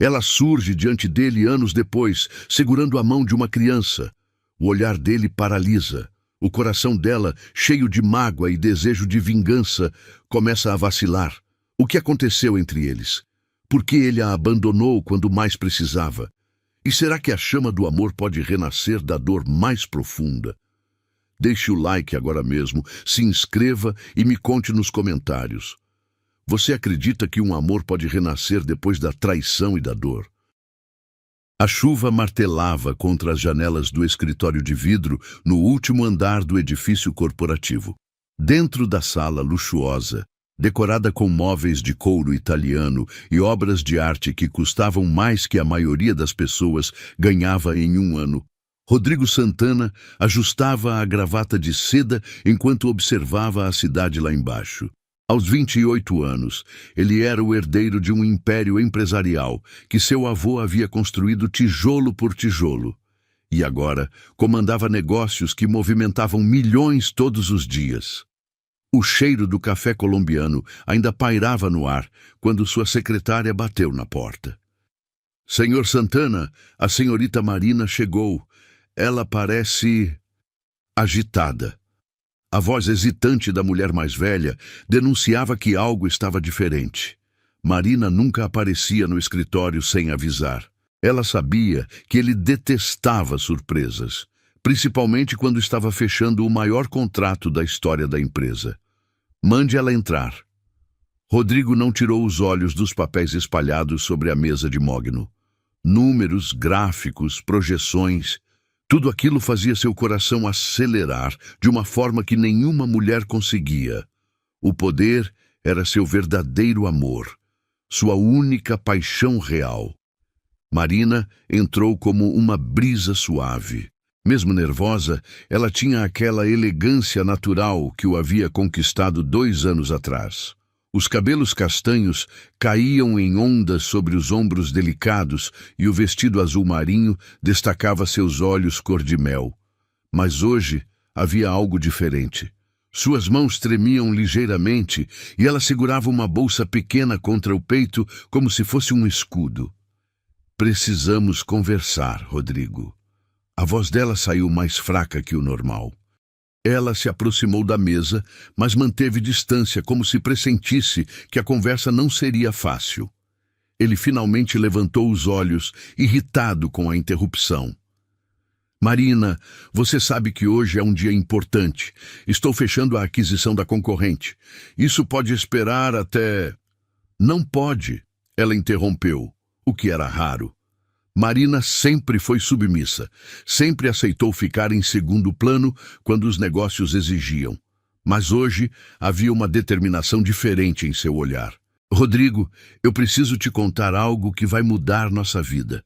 Ela surge diante dele anos depois, segurando a mão de uma criança. O olhar dele paralisa. O coração dela, cheio de mágoa e desejo de vingança, começa a vacilar. O que aconteceu entre eles? Por que ele a abandonou quando mais precisava? E será que a chama do amor pode renascer da dor mais profunda? Deixe o like agora mesmo, se inscreva e me conte nos comentários. Você acredita que um amor pode renascer depois da traição e da dor? A chuva martelava contra as janelas do escritório de vidro no último andar do edifício corporativo. Dentro da sala luxuosa, decorada com móveis de couro italiano e obras de arte que custavam mais que a maioria das pessoas ganhava em um ano, Rodrigo Santana ajustava a gravata de seda enquanto observava a cidade lá embaixo. Aos 28 anos, ele era o herdeiro de um império empresarial que seu avô havia construído tijolo por tijolo. E agora comandava negócios que movimentavam milhões todos os dias. O cheiro do café colombiano ainda pairava no ar quando sua secretária bateu na porta. Senhor Santana, a senhorita Marina chegou. Ela parece agitada. A voz hesitante da mulher mais velha denunciava que algo estava diferente. Marina nunca aparecia no escritório sem avisar. Ela sabia que ele detestava surpresas, principalmente quando estava fechando o maior contrato da história da empresa. Mande ela entrar. Rodrigo não tirou os olhos dos papéis espalhados sobre a mesa de mogno. Números, gráficos, projeções... Tudo aquilo fazia seu coração acelerar de uma forma que nenhuma mulher conseguia. O poder era seu verdadeiro amor, sua única paixão real. Marina entrou como uma brisa suave. Mesmo nervosa, ela tinha aquela elegância natural que o havia conquistado 2 anos atrás. Os cabelos castanhos caíam em ondas sobre os ombros delicados e o vestido azul marinho destacava seus olhos cor de mel. Mas hoje havia algo diferente. Suas mãos tremiam ligeiramente e ela segurava uma bolsa pequena contra o peito como se fosse um escudo. Precisamos conversar, Rodrigo. A voz dela saiu mais fraca que o normal. Ela se aproximou da mesa, mas manteve distância como se pressentisse que a conversa não seria fácil. Ele finalmente levantou os olhos, irritado com a interrupção. Marina, você sabe que hoje é um dia importante. Estou fechando a aquisição da concorrente. Isso pode esperar até... Não pode, ela interrompeu, o que era raro. Marina sempre foi submissa, sempre aceitou ficar em segundo plano quando os negócios exigiam. Mas hoje havia uma determinação diferente em seu olhar. Rodrigo, eu preciso te contar algo que vai mudar nossa vida.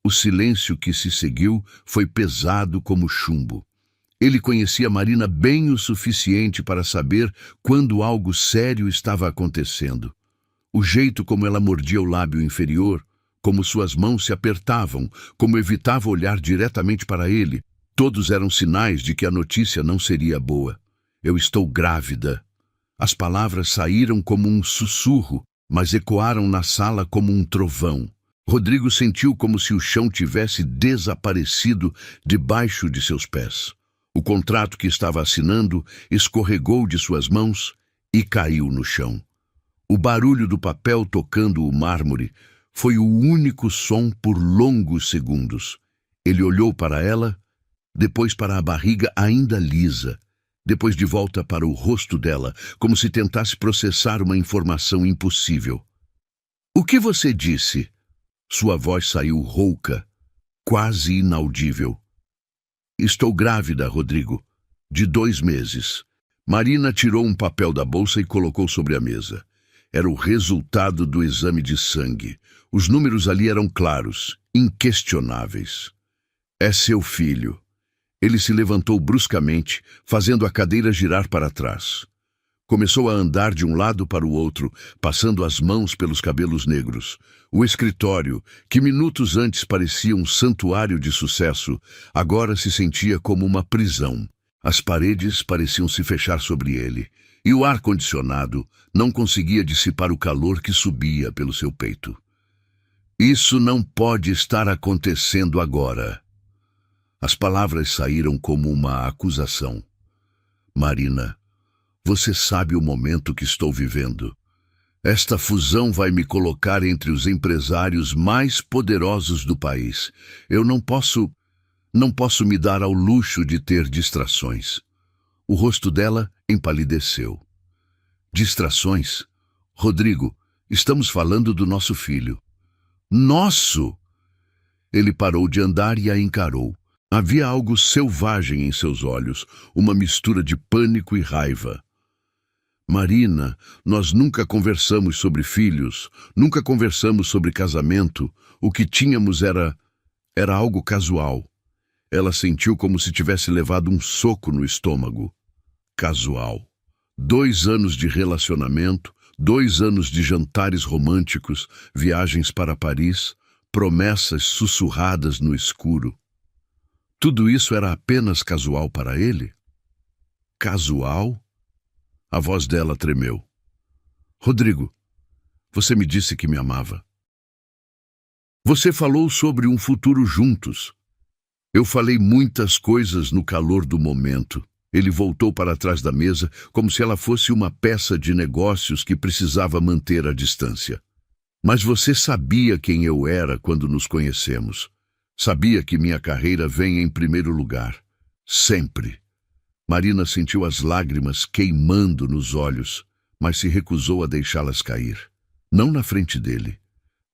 O silêncio que se seguiu foi pesado como chumbo. Ele conhecia Marina bem o suficiente para saber quando algo sério estava acontecendo. O jeito como ela mordia o lábio inferior, como suas mãos se apertavam, como evitava olhar diretamente para ele, todos eram sinais de que a notícia não seria boa. Eu estou grávida. As palavras saíram como um sussurro, mas ecoaram na sala como um trovão. Rodrigo sentiu como se o chão tivesse desaparecido debaixo de seus pés. O contrato que estava assinando escorregou de suas mãos e caiu no chão. O barulho do papel tocando o mármore foi o único som por longos segundos. Ele olhou para ela, depois para a barriga ainda lisa, depois de volta para o rosto dela, como se tentasse processar uma informação impossível. O que você disse? Sua voz saiu rouca, quase inaudível. Estou grávida, Rodrigo, de 2 meses. Marina tirou um papel da bolsa e colocou sobre a mesa. Era o resultado do exame de sangue. Os números ali eram claros, inquestionáveis. É seu filho. Ele se levantou bruscamente, fazendo a cadeira girar para trás. Começou a andar de um lado para o outro, passando as mãos pelos cabelos negros. O escritório, que minutos antes parecia um santuário de sucesso, agora se sentia como uma prisão. As paredes pareciam se fechar sobre ele, e o ar-condicionado não conseguia dissipar o calor que subia pelo seu peito. Isso não pode estar acontecendo agora. As palavras saíram como uma acusação. Marina, você sabe o momento que estou vivendo. Esta fusão vai me colocar entre os empresários mais poderosos do país. Eu não posso me dar ao luxo de ter distrações. O rosto dela empalideceu. Distrações? Rodrigo, estamos falando do nosso filho. Nosso! Ele parou de andar e a encarou. Havia algo selvagem em seus olhos, uma mistura de pânico e raiva. Marina, nós nunca conversamos sobre filhos, nunca conversamos sobre casamento. O que tínhamos era algo casual. Ela sentiu como se tivesse levado um soco no estômago. Casual. 2 anos de relacionamento, 2 anos de jantares românticos, viagens para Paris, promessas sussurradas no escuro. Tudo isso era apenas casual para ele? Casual? A voz dela tremeu. Rodrigo, você me disse que me amava. Você falou sobre um futuro juntos. Eu falei muitas coisas no calor do momento. Ele voltou para trás da mesa, como se ela fosse uma peça de negócios que precisava manter a distância. Mas você sabia quem eu era quando nos conhecemos. Sabia que minha carreira vem em primeiro lugar. Sempre. Marina sentiu as lágrimas queimando nos olhos, mas se recusou a deixá-las cair. Não na frente dele.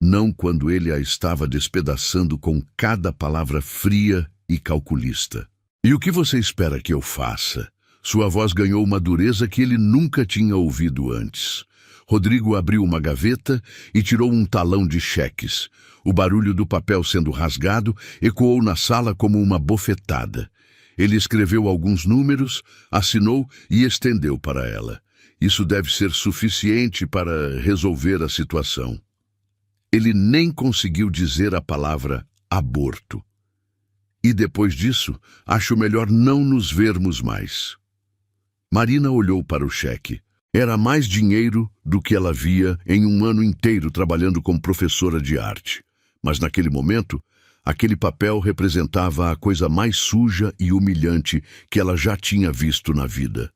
Não quando ele a estava despedaçando com cada palavra fria e calculista. E o que você espera que eu faça? Sua voz ganhou uma dureza que ele nunca tinha ouvido antes. Rodrigo abriu uma gaveta e tirou um talão de cheques. O barulho do papel sendo rasgado ecoou na sala como uma bofetada. Ele escreveu alguns números, assinou e estendeu para ela. Isso deve ser suficiente para resolver a situação. Ele nem conseguiu dizer a palavra aborto. E depois disso, acho melhor não nos vermos mais. Marina olhou para o cheque. Era mais dinheiro do que ela via em um ano inteiro trabalhando como professora de arte. Mas naquele momento, aquele papel representava a coisa mais suja e humilhante que ela já tinha visto na vida.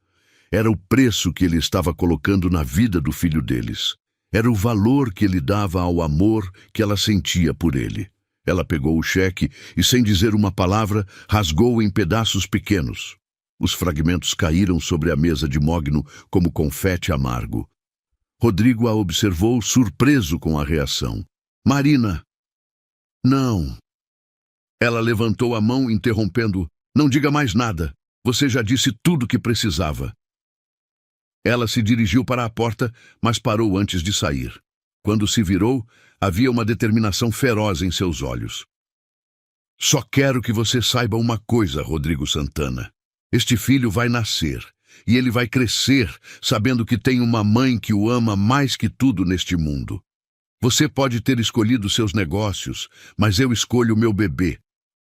Era o preço que ele estava colocando na vida do filho deles. Era o valor que ele dava ao amor que ela sentia por ele. Ela pegou o cheque e, sem dizer uma palavra, rasgou-o em pedaços pequenos. Os fragmentos caíram sobre a mesa de mogno como confete amargo. Rodrigo a observou, surpreso com a reação. Marina! Não! Ela levantou a mão, interrompendo. Não diga mais nada. Você já disse tudo o que precisava. Ela se dirigiu para a porta, mas parou antes de sair. Quando se virou, havia uma determinação feroz em seus olhos. Só quero que você saiba uma coisa, Rodrigo Santana. Este filho vai nascer, e ele vai crescer sabendo que tem uma mãe que o ama mais que tudo neste mundo. Você pode ter escolhido seus negócios, mas eu escolho o meu bebê.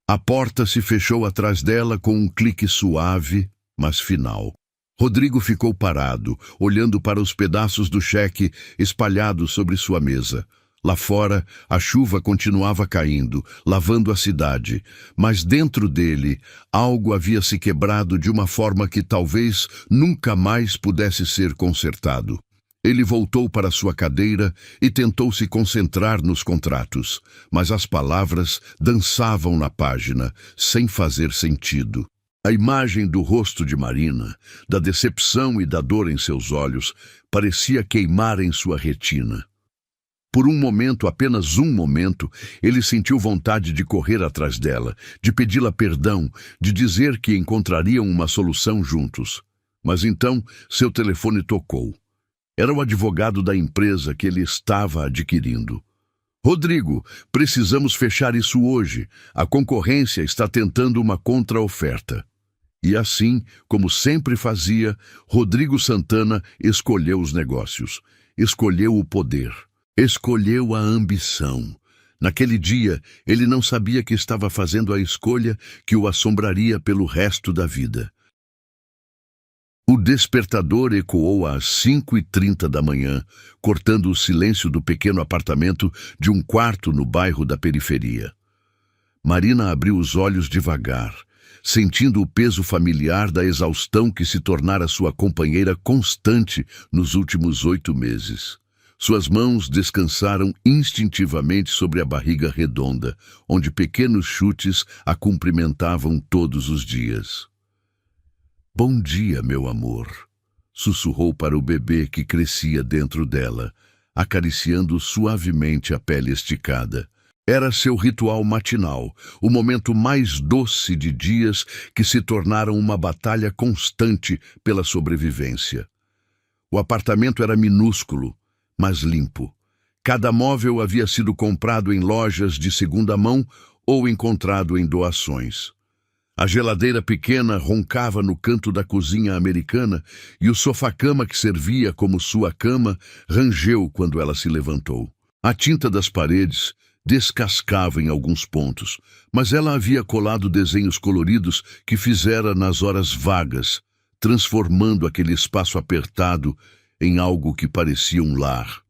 A porta se fechou atrás dela com um clique suave, mas final. Rodrigo ficou parado, olhando para os pedaços do cheque espalhados sobre sua mesa. Lá fora, a chuva continuava caindo, lavando a cidade, mas dentro dele, algo havia se quebrado de uma forma que talvez nunca mais pudesse ser consertado. Ele voltou para sua cadeira e tentou se concentrar nos contratos, mas as palavras dançavam na página, sem fazer sentido. A imagem do rosto de Marina, da decepção e da dor em seus olhos, parecia queimar em sua retina. Por um momento, apenas um momento, ele sentiu vontade de correr atrás dela, de pedi-la perdão, de dizer que encontrariam uma solução juntos. Mas então, seu telefone tocou. Era o advogado da empresa que ele estava adquirindo. Rodrigo, precisamos fechar isso hoje. A concorrência está tentando uma contra-oferta. E assim, como sempre fazia, Rodrigo Santana escolheu os negócios, escolheu o poder. Escolheu a ambição. Naquele dia, ele não sabia que estava fazendo a escolha que o assombraria pelo resto da vida. O despertador ecoou às 5h30 da manhã, cortando o silêncio do pequeno apartamento de um quarto no bairro da periferia. Marina abriu os olhos devagar, sentindo o peso familiar da exaustão que se tornara sua companheira constante nos últimos 8 meses. Suas mãos descansaram instintivamente sobre a barriga redonda, onde pequenos chutes a cumprimentavam todos os dias. "Bom dia, meu amor", sussurrou para o bebê que crescia dentro dela, acariciando suavemente a pele esticada. Era seu ritual matinal, o momento mais doce de dias que se tornaram uma batalha constante pela sobrevivência. O apartamento era minúsculo, mas limpo. Cada móvel havia sido comprado em lojas de segunda mão ou encontrado em doações. A geladeira pequena roncava no canto da cozinha americana e o sofá-cama que servia como sua cama rangeu quando ela se levantou. A tinta das paredes descascava em alguns pontos, mas ela havia colado desenhos coloridos que fizera nas horas vagas, transformando aquele espaço apertado em algo que parecia um lar.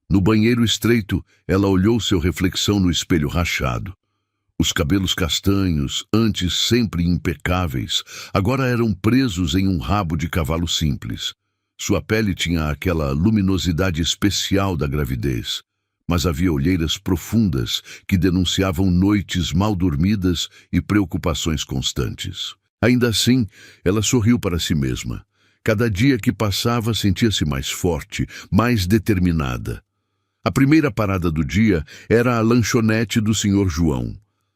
No banheiro estreito, ela olhou sua reflexão no espelho rachado. Os cabelos castanhos, antes sempre impecáveis, agora eram presos em um rabo de cavalo simples. Sua pele tinha aquela luminosidade especial da gravidez, mas havia olheiras profundas que denunciavam noites mal dormidas e preocupações constantes. Ainda assim, ela sorriu para si mesma. Cada dia que passava sentia-se mais forte, mais determinada. A primeira parada do dia era a lanchonete do Sr. João,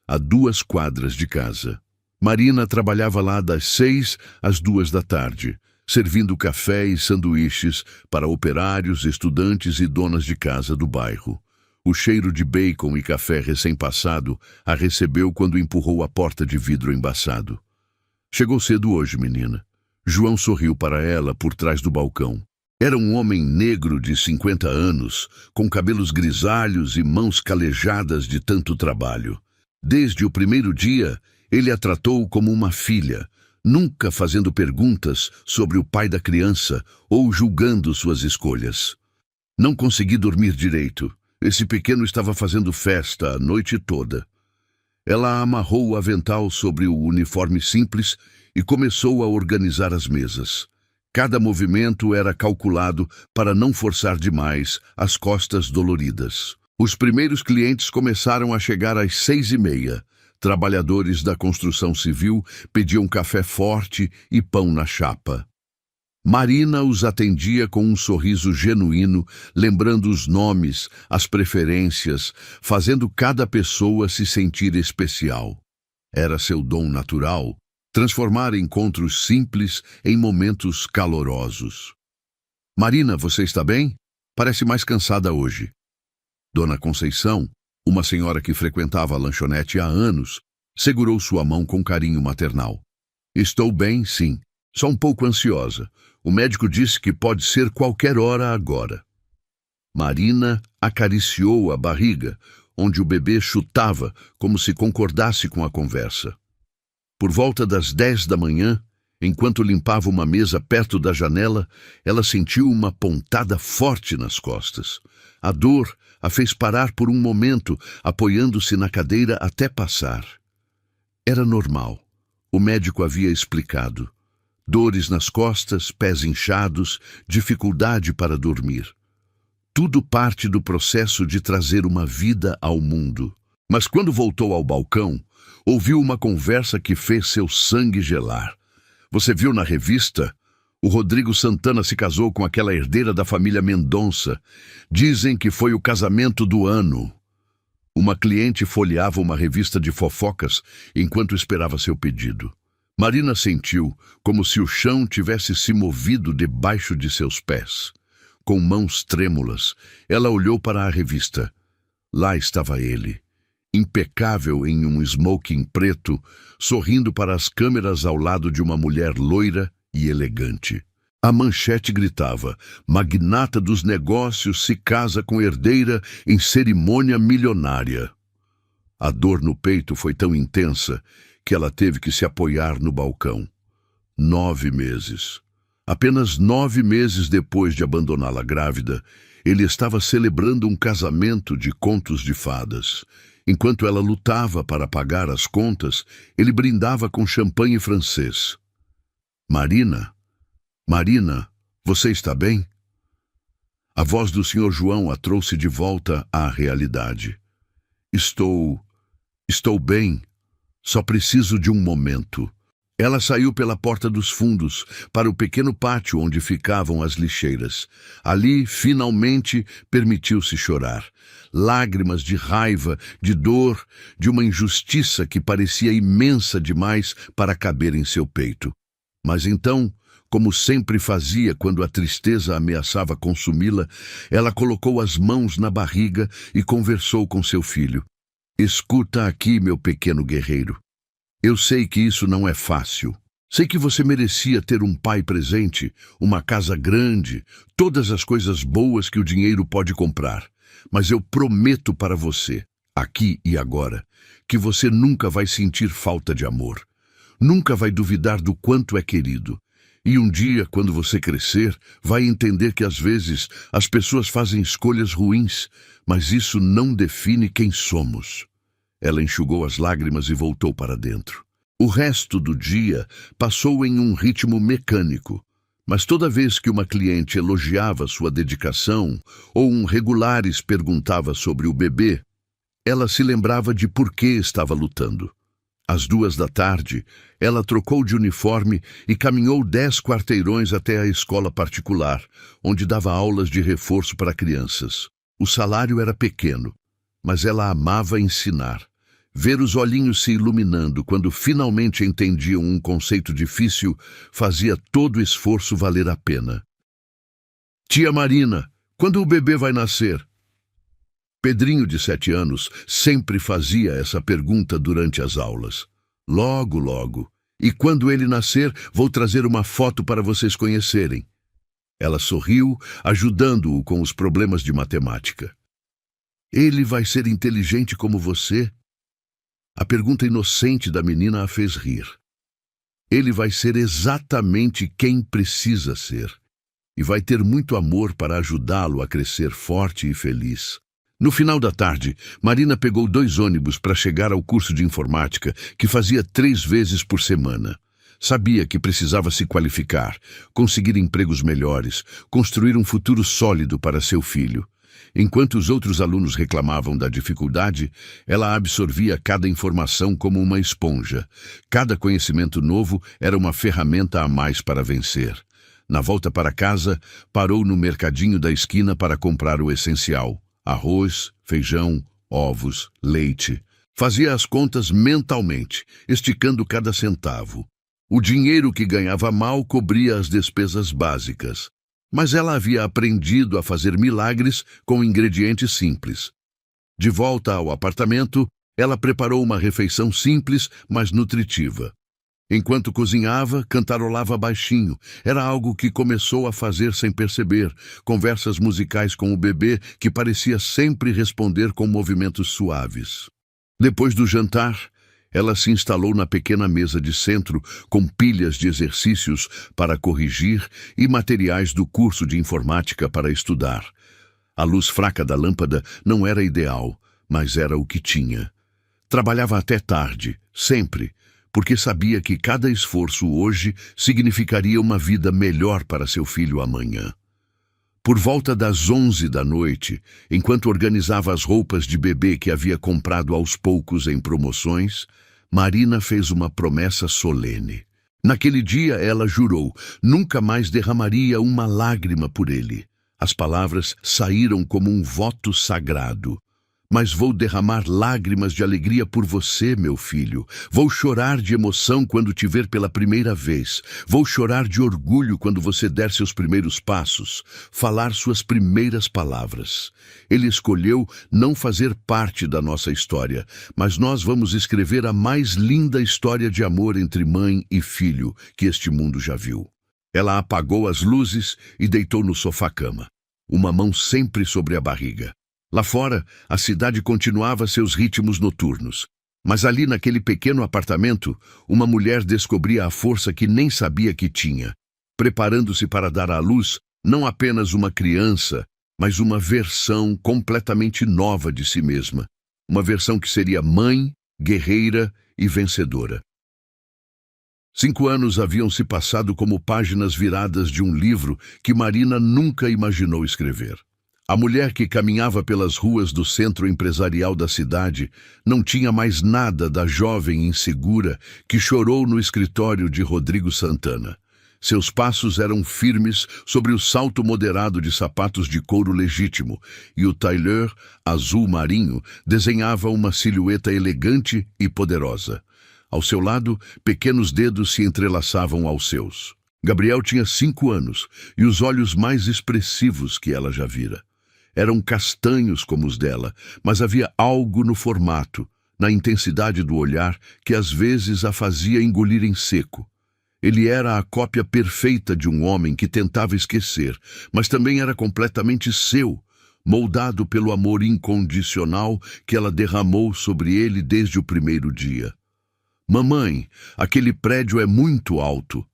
a 2 quadras de casa. Marina trabalhava lá das 6 às 2 da tarde, servindo café e sanduíches para operários, estudantes e donas de casa do bairro. O cheiro de bacon e café recém-passado a recebeu quando empurrou a porta de vidro embaçado. "Chegou cedo hoje, menina." João sorriu para ela por trás do balcão. Era um homem negro de 50 anos, com cabelos grisalhos e mãos calejadas de tanto trabalho. Desde o primeiro dia, ele a tratou como uma filha, nunca fazendo perguntas sobre o pai da criança ou julgando suas escolhas. "Não consegui dormir direito. Esse pequeno estava fazendo festa a noite toda." Ela amarrou o avental sobre o uniforme simples e começou a organizar as mesas. Cada movimento era calculado para não forçar demais as costas doloridas. Os primeiros clientes começaram a chegar às 6h30. Trabalhadores da construção civil pediam café forte e pão na chapa. Marina os atendia com um sorriso genuíno, lembrando os nomes, as preferências, fazendo cada pessoa se sentir especial. Era seu dom natural, transformar encontros simples em momentos calorosos. "Marina, você está bem? Parece mais cansada hoje." Dona Conceição, uma senhora que frequentava a lanchonete há anos, segurou sua mão com carinho maternal. "Estou bem, sim. Só um pouco ansiosa. O médico disse que pode ser qualquer hora agora." Marina acariciou a barriga, onde o bebê chutava como se concordasse com a conversa. Por volta das 10 da manhã, enquanto limpava uma mesa perto da janela, ela sentiu uma pontada forte nas costas. A dor a fez parar por um momento, apoiando-se na cadeira até passar. Era normal. O médico havia explicado. Dores nas costas, pés inchados, dificuldade para dormir. Tudo parte do processo de trazer uma vida ao mundo. Mas quando voltou ao balcão, ouviu uma conversa que fez seu sangue gelar. "Você viu na revista? O Rodrigo Santana se casou com aquela herdeira da família Mendonça. Dizem que foi o casamento do ano." Uma cliente folheava uma revista de fofocas enquanto esperava seu pedido. Marina sentiu como se o chão tivesse se movido debaixo de seus pés. Com mãos trêmulas, ela olhou para a revista. Lá estava ele, impecável em um smoking preto, sorrindo para as câmeras ao lado de uma mulher loira e elegante. A manchete gritava: "Magnata dos negócios se casa com herdeira em cerimônia milionária." A dor no peito foi tão intensa que ela teve que se apoiar no balcão. 9 meses. Apenas 9 meses depois de abandoná-la grávida, ele estava celebrando um casamento de contos de fadas. Enquanto ela lutava para pagar as contas, ele brindava com champanhe francês. Marina, Marina, você está bem? A voz do Sr. João a trouxe de volta à realidade. Estou bem. Só preciso de um momento. Ela saiu pela porta dos fundos, para o pequeno pátio onde ficavam as lixeiras. Ali, finalmente, permitiu-se chorar. Lágrimas de raiva, de dor, de uma injustiça que parecia imensa demais para caber em seu peito. Mas então, como sempre fazia quando a tristeza ameaçava consumi-la, ela colocou as mãos na barriga e conversou com seu filho. Escuta aqui, meu pequeno guerreiro. Eu sei que isso não é fácil. Sei que você merecia ter um pai presente, uma casa grande, todas as coisas boas que o dinheiro pode comprar. Mas eu prometo para você, aqui e agora, que você nunca vai sentir falta de amor. Nunca vai duvidar do quanto é querido. E um dia, quando você crescer, vai entender que às vezes as pessoas fazem escolhas ruins, mas isso não define quem somos. Ela enxugou as lágrimas e voltou para dentro. O resto do dia passou em um ritmo mecânico, mas toda vez que uma cliente elogiava sua dedicação ou um regulares perguntava sobre o bebê, ela se lembrava de por que estava lutando. Às 2 da tarde, ela trocou de uniforme e caminhou 10 quarteirões até a escola particular, onde dava aulas de reforço para crianças. O salário era pequeno, mas ela amava ensinar. Ver os olhinhos se iluminando quando finalmente entendiam um conceito difícil fazia todo o esforço valer a pena. Tia Marina, quando o bebê vai nascer? Pedrinho, de 7 anos, sempre fazia essa pergunta durante as aulas. Logo, logo. E quando ele nascer, vou trazer uma foto para vocês conhecerem. Ela sorriu, ajudando-o com os problemas de matemática. Ele vai ser inteligente como você? A pergunta inocente da menina a fez rir. Ele vai ser exatamente quem precisa ser. E vai ter muito amor para ajudá-lo a crescer forte e feliz. No final da tarde, Marina pegou 2 ônibus para chegar ao curso de informática, que fazia 3 vezes por semana. Sabia que precisava se qualificar, conseguir empregos melhores, construir um futuro sólido para seu filho. Enquanto os outros alunos reclamavam da dificuldade, ela absorvia cada informação como uma esponja. Cada conhecimento novo era uma ferramenta a mais para vencer. Na volta para casa, parou no mercadinho da esquina para comprar o essencial: arroz, feijão, ovos, leite. Fazia as contas mentalmente, esticando cada centavo. O dinheiro que ganhava mal cobria as despesas básicas. Mas ela havia aprendido a fazer milagres com ingredientes simples. De volta ao apartamento, ela preparou uma refeição simples, mas nutritiva. Enquanto cozinhava, cantarolava baixinho. Era algo que começou a fazer sem perceber, conversas musicais com o bebê que parecia sempre responder com movimentos suaves. Depois do jantar, ela se instalou na pequena mesa de centro com pilhas de exercícios para corrigir e materiais do curso de informática para estudar. A luz fraca da lâmpada não era ideal, mas era o que tinha. Trabalhava até tarde, sempre, porque sabia que cada esforço hoje significaria uma vida melhor para seu filho amanhã. Por volta das 11 da noite, enquanto organizava as roupas de bebê que havia comprado aos poucos em promoções, Marina fez uma promessa solene. Naquele dia ela jurou, nunca mais derramaria uma lágrima por ele. As palavras saíram como um voto sagrado. Mas vou derramar lágrimas de alegria por você, meu filho. Vou chorar de emoção quando te ver pela primeira vez. Vou chorar de orgulho quando você der seus primeiros passos, falar suas primeiras palavras. Ele escolheu não fazer parte da nossa história, mas nós vamos escrever a mais linda história de amor entre mãe e filho que este mundo já viu. Ela apagou as luzes e deitou no sofá-cama, uma mão sempre sobre a barriga. Lá fora, a cidade continuava seus ritmos noturnos. Mas ali naquele pequeno apartamento, uma mulher descobria a força que nem sabia que tinha. preparando-se para dar à luz não apenas uma criança, mas uma versão completamente nova de si mesma. Uma versão que seria mãe, guerreira e vencedora. 5 anos haviam se passado como páginas viradas de um livro que Marina nunca imaginou escrever. A mulher que caminhava pelas ruas do centro empresarial da cidade não tinha mais nada da jovem insegura que chorou no escritório de Rodrigo Santana. Seus passos eram firmes sobre o salto moderado de sapatos de couro legítimo, e o tailleur azul marinho desenhava uma silhueta elegante e poderosa. Ao seu lado, pequenos dedos se entrelaçavam aos seus. Gabriel tinha 5 anos e os olhos mais expressivos que ela já vira. Eram castanhos como os dela, mas havia algo no formato, na intensidade do olhar, que às vezes a fazia engolir em seco. Ele era a cópia perfeita de um homem que tentava esquecer, mas também era completamente seu, moldado pelo amor incondicional que ela derramou sobre ele desde o primeiro dia. Mamãe, aquele prédio é muito alto.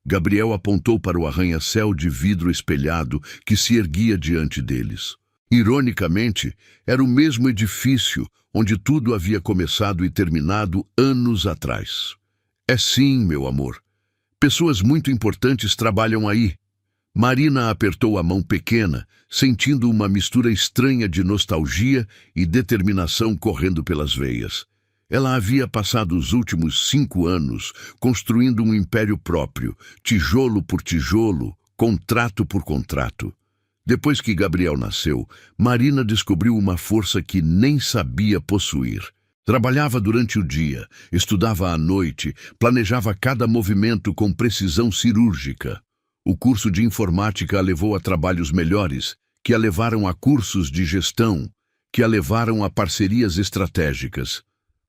Gabriel apontou para o arranha-céu de vidro espelhado que se erguia diante deles. Ironicamente, era o mesmo edifício onde tudo havia começado e terminado anos atrás. É sim, meu amor. Pessoas muito importantes trabalham aí. Marina apertou a mão pequena, sentindo uma mistura estranha de nostalgia e determinação correndo pelas veias. Ela havia passado os últimos 5 anos construindo um império próprio, tijolo por tijolo, contrato por contrato. Depois que Gabriel nasceu, Marina descobriu uma força que nem sabia possuir. Trabalhava durante o dia, estudava à noite, planejava cada movimento com precisão cirúrgica. O curso de informática a levou a trabalhos melhores, que a levaram a cursos de gestão, que a levaram a parcerias estratégicas.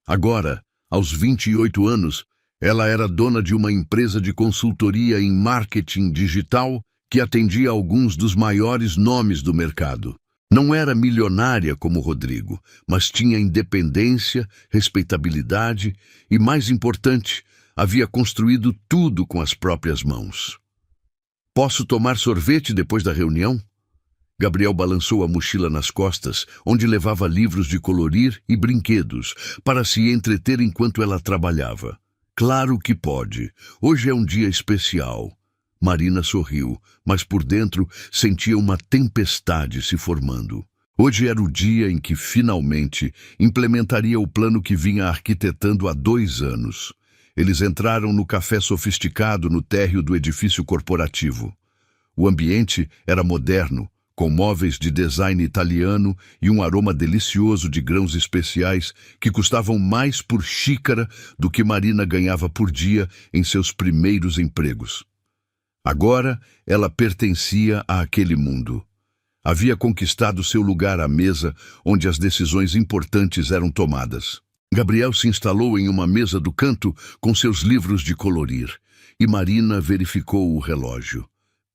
Agora, aos 28 anos, ela era dona de uma empresa de consultoria em marketing digital que atendia alguns dos maiores nomes do mercado. Não era milionária como Rodrigo, mas tinha independência, respeitabilidade e, mais importante, havia construído tudo com as próprias mãos. Posso tomar sorvete depois da reunião? Gabriel balançou a mochila nas costas, onde levava livros de colorir e brinquedos, para se entreter enquanto ela trabalhava. Claro que pode. Hoje é um dia especial. Marina sorriu, mas por dentro sentia uma tempestade se formando. Hoje era o dia em que finalmente implementaria o plano que vinha arquitetando há 2 anos. Eles entraram no café sofisticado no térreo do edifício corporativo. O ambiente era moderno, com móveis de design italiano e um aroma delicioso de grãos especiais que custavam mais por xícara do que Marina ganhava por dia em seus primeiros empregos. Agora, ela pertencia àquele mundo. Havia conquistado seu lugar à mesa onde as decisões importantes eram tomadas. Gabriel se instalou em uma mesa do canto com seus livros de colorir, e Marina verificou o relógio.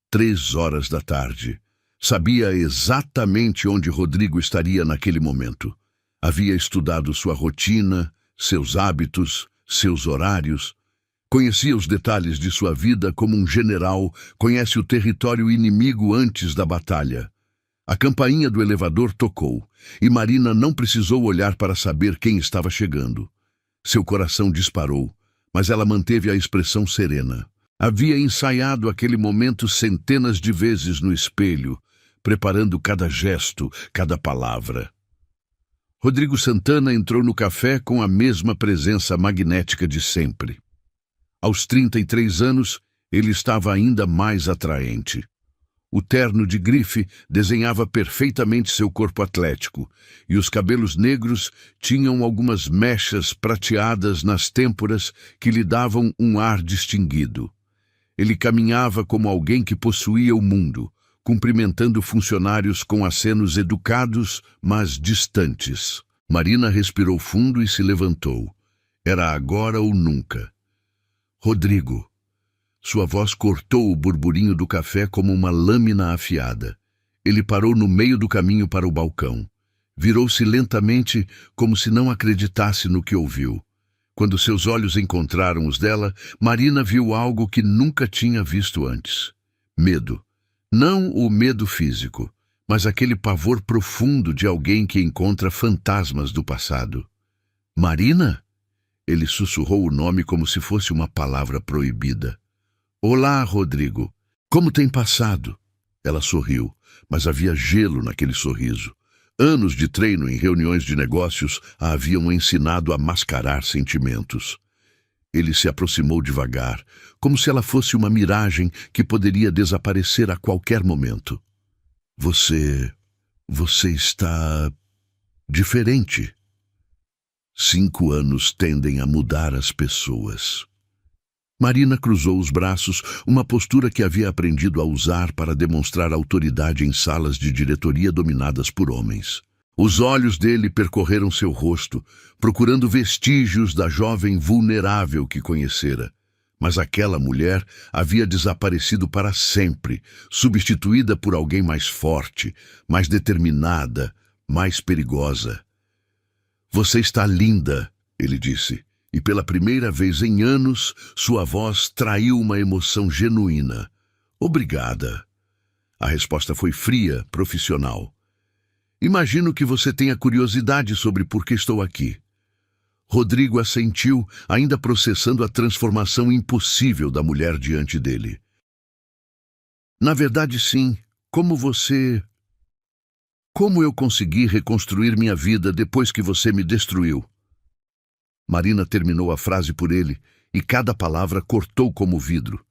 3 horas da tarde. Sabia exatamente onde Rodrigo estaria naquele momento. Havia estudado sua rotina, seus hábitos, seus horários. Conhecia os detalhes de sua vida como um general conhece o território inimigo antes da batalha. A campainha do elevador tocou, e Marina não precisou olhar para saber quem estava chegando. Seu coração disparou, mas ela manteve a expressão serena. Havia ensaiado aquele momento centenas de vezes no espelho, preparando cada gesto, cada palavra. Rodrigo Santana entrou no café com a mesma presença magnética de sempre. Aos 33 anos, ele estava ainda mais atraente. O terno de grife desenhava perfeitamente seu corpo atlético, e os cabelos negros tinham algumas mechas prateadas nas têmporas que lhe davam um ar distinguido. Ele caminhava como alguém que possuía o mundo, cumprimentando funcionários com acenos educados, mas distantes. Marina respirou fundo e se levantou. Era agora ou nunca. Rodrigo. Sua voz cortou o burburinho do café como uma lâmina afiada. Ele parou no meio do caminho para o balcão. Virou-se lentamente, como se não acreditasse no que ouviu. Quando seus olhos encontraram os dela, Marina viu algo que nunca tinha visto antes. Medo. Não o medo físico, mas aquele pavor profundo de alguém que encontra fantasmas do passado. Marina? Ele sussurrou o nome como se fosse uma palavra proibida. Olá, Rodrigo. Como tem passado? Ela sorriu, mas havia gelo naquele sorriso. Anos de treino em reuniões de negócios a haviam ensinado a mascarar sentimentos. Ele se aproximou devagar, como se ela fosse uma miragem que poderia desaparecer a qualquer momento. Você está diferente. 5 anos tendem a mudar as pessoas. Marina cruzou os braços, uma postura que havia aprendido a usar para demonstrar autoridade em salas de diretoria dominadas por homens. Os olhos dele percorreram seu rosto, procurando vestígios da jovem vulnerável que conhecera. Mas aquela mulher havia desaparecido para sempre, substituída por alguém mais forte, mais determinada, mais perigosa. Você está linda, ele disse. E pela primeira vez em anos, sua voz traiu uma emoção genuína. Obrigada. A resposta foi fria, profissional. Imagino que você tenha curiosidade sobre por que estou aqui. Rodrigo assentiu, ainda processando a transformação impossível da mulher diante dele. Na verdade, sim. Como eu consegui reconstruir minha vida depois que você me destruiu? Marina terminou a frase por ele, e cada palavra cortou como vidro.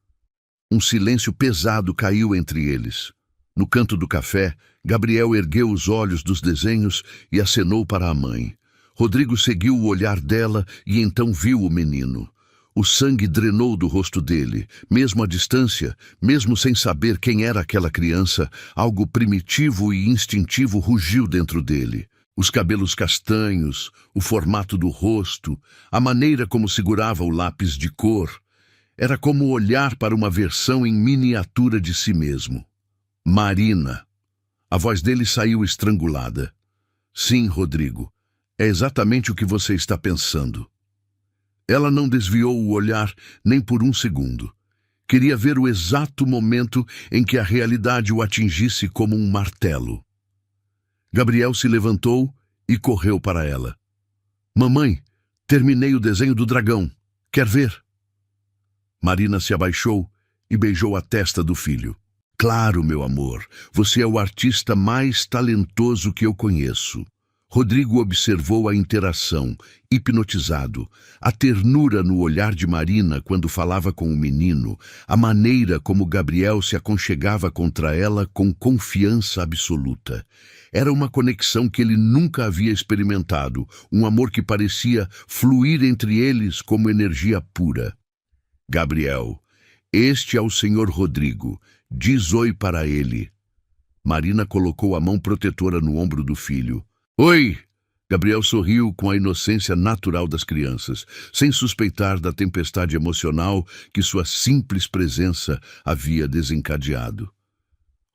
Um silêncio pesado caiu entre eles. No canto do café, Gabriel ergueu os olhos dos desenhos e acenou para a mãe. Rodrigo seguiu o olhar dela e então viu o menino. O sangue drenou do rosto dele. Mesmo à distância, mesmo sem saber quem era aquela criança, algo primitivo e instintivo rugiu dentro dele. Os cabelos castanhos, o formato do rosto, a maneira como segurava o lápis de cor. Era como olhar para uma versão em miniatura de si mesmo. Marina. A voz dele saiu estrangulada. Sim, Rodrigo, é exatamente o que você está pensando. Ela não desviou o olhar nem por um segundo. Queria ver o exato momento em que a realidade o atingisse como um martelo. Gabriel se levantou e correu para ela. Mamãe, terminei o desenho do dragão. Quer ver? Marina se abaixou e beijou a testa do filho. Claro, meu amor, você é o artista mais talentoso que eu conheço. Rodrigo observou a interação, hipnotizado, a ternura no olhar de Marina quando falava com o menino, a maneira como Gabriel se aconchegava contra ela com confiança absoluta. Era uma conexão que ele nunca havia experimentado, um amor que parecia fluir entre eles como energia pura. Gabriel, este é o senhor Rodrigo, diz oi para ele. Marina colocou a mão protetora no ombro do filho. Oi! Gabriel sorriu com a inocência natural das crianças, sem suspeitar da tempestade emocional que sua simples presença havia desencadeado.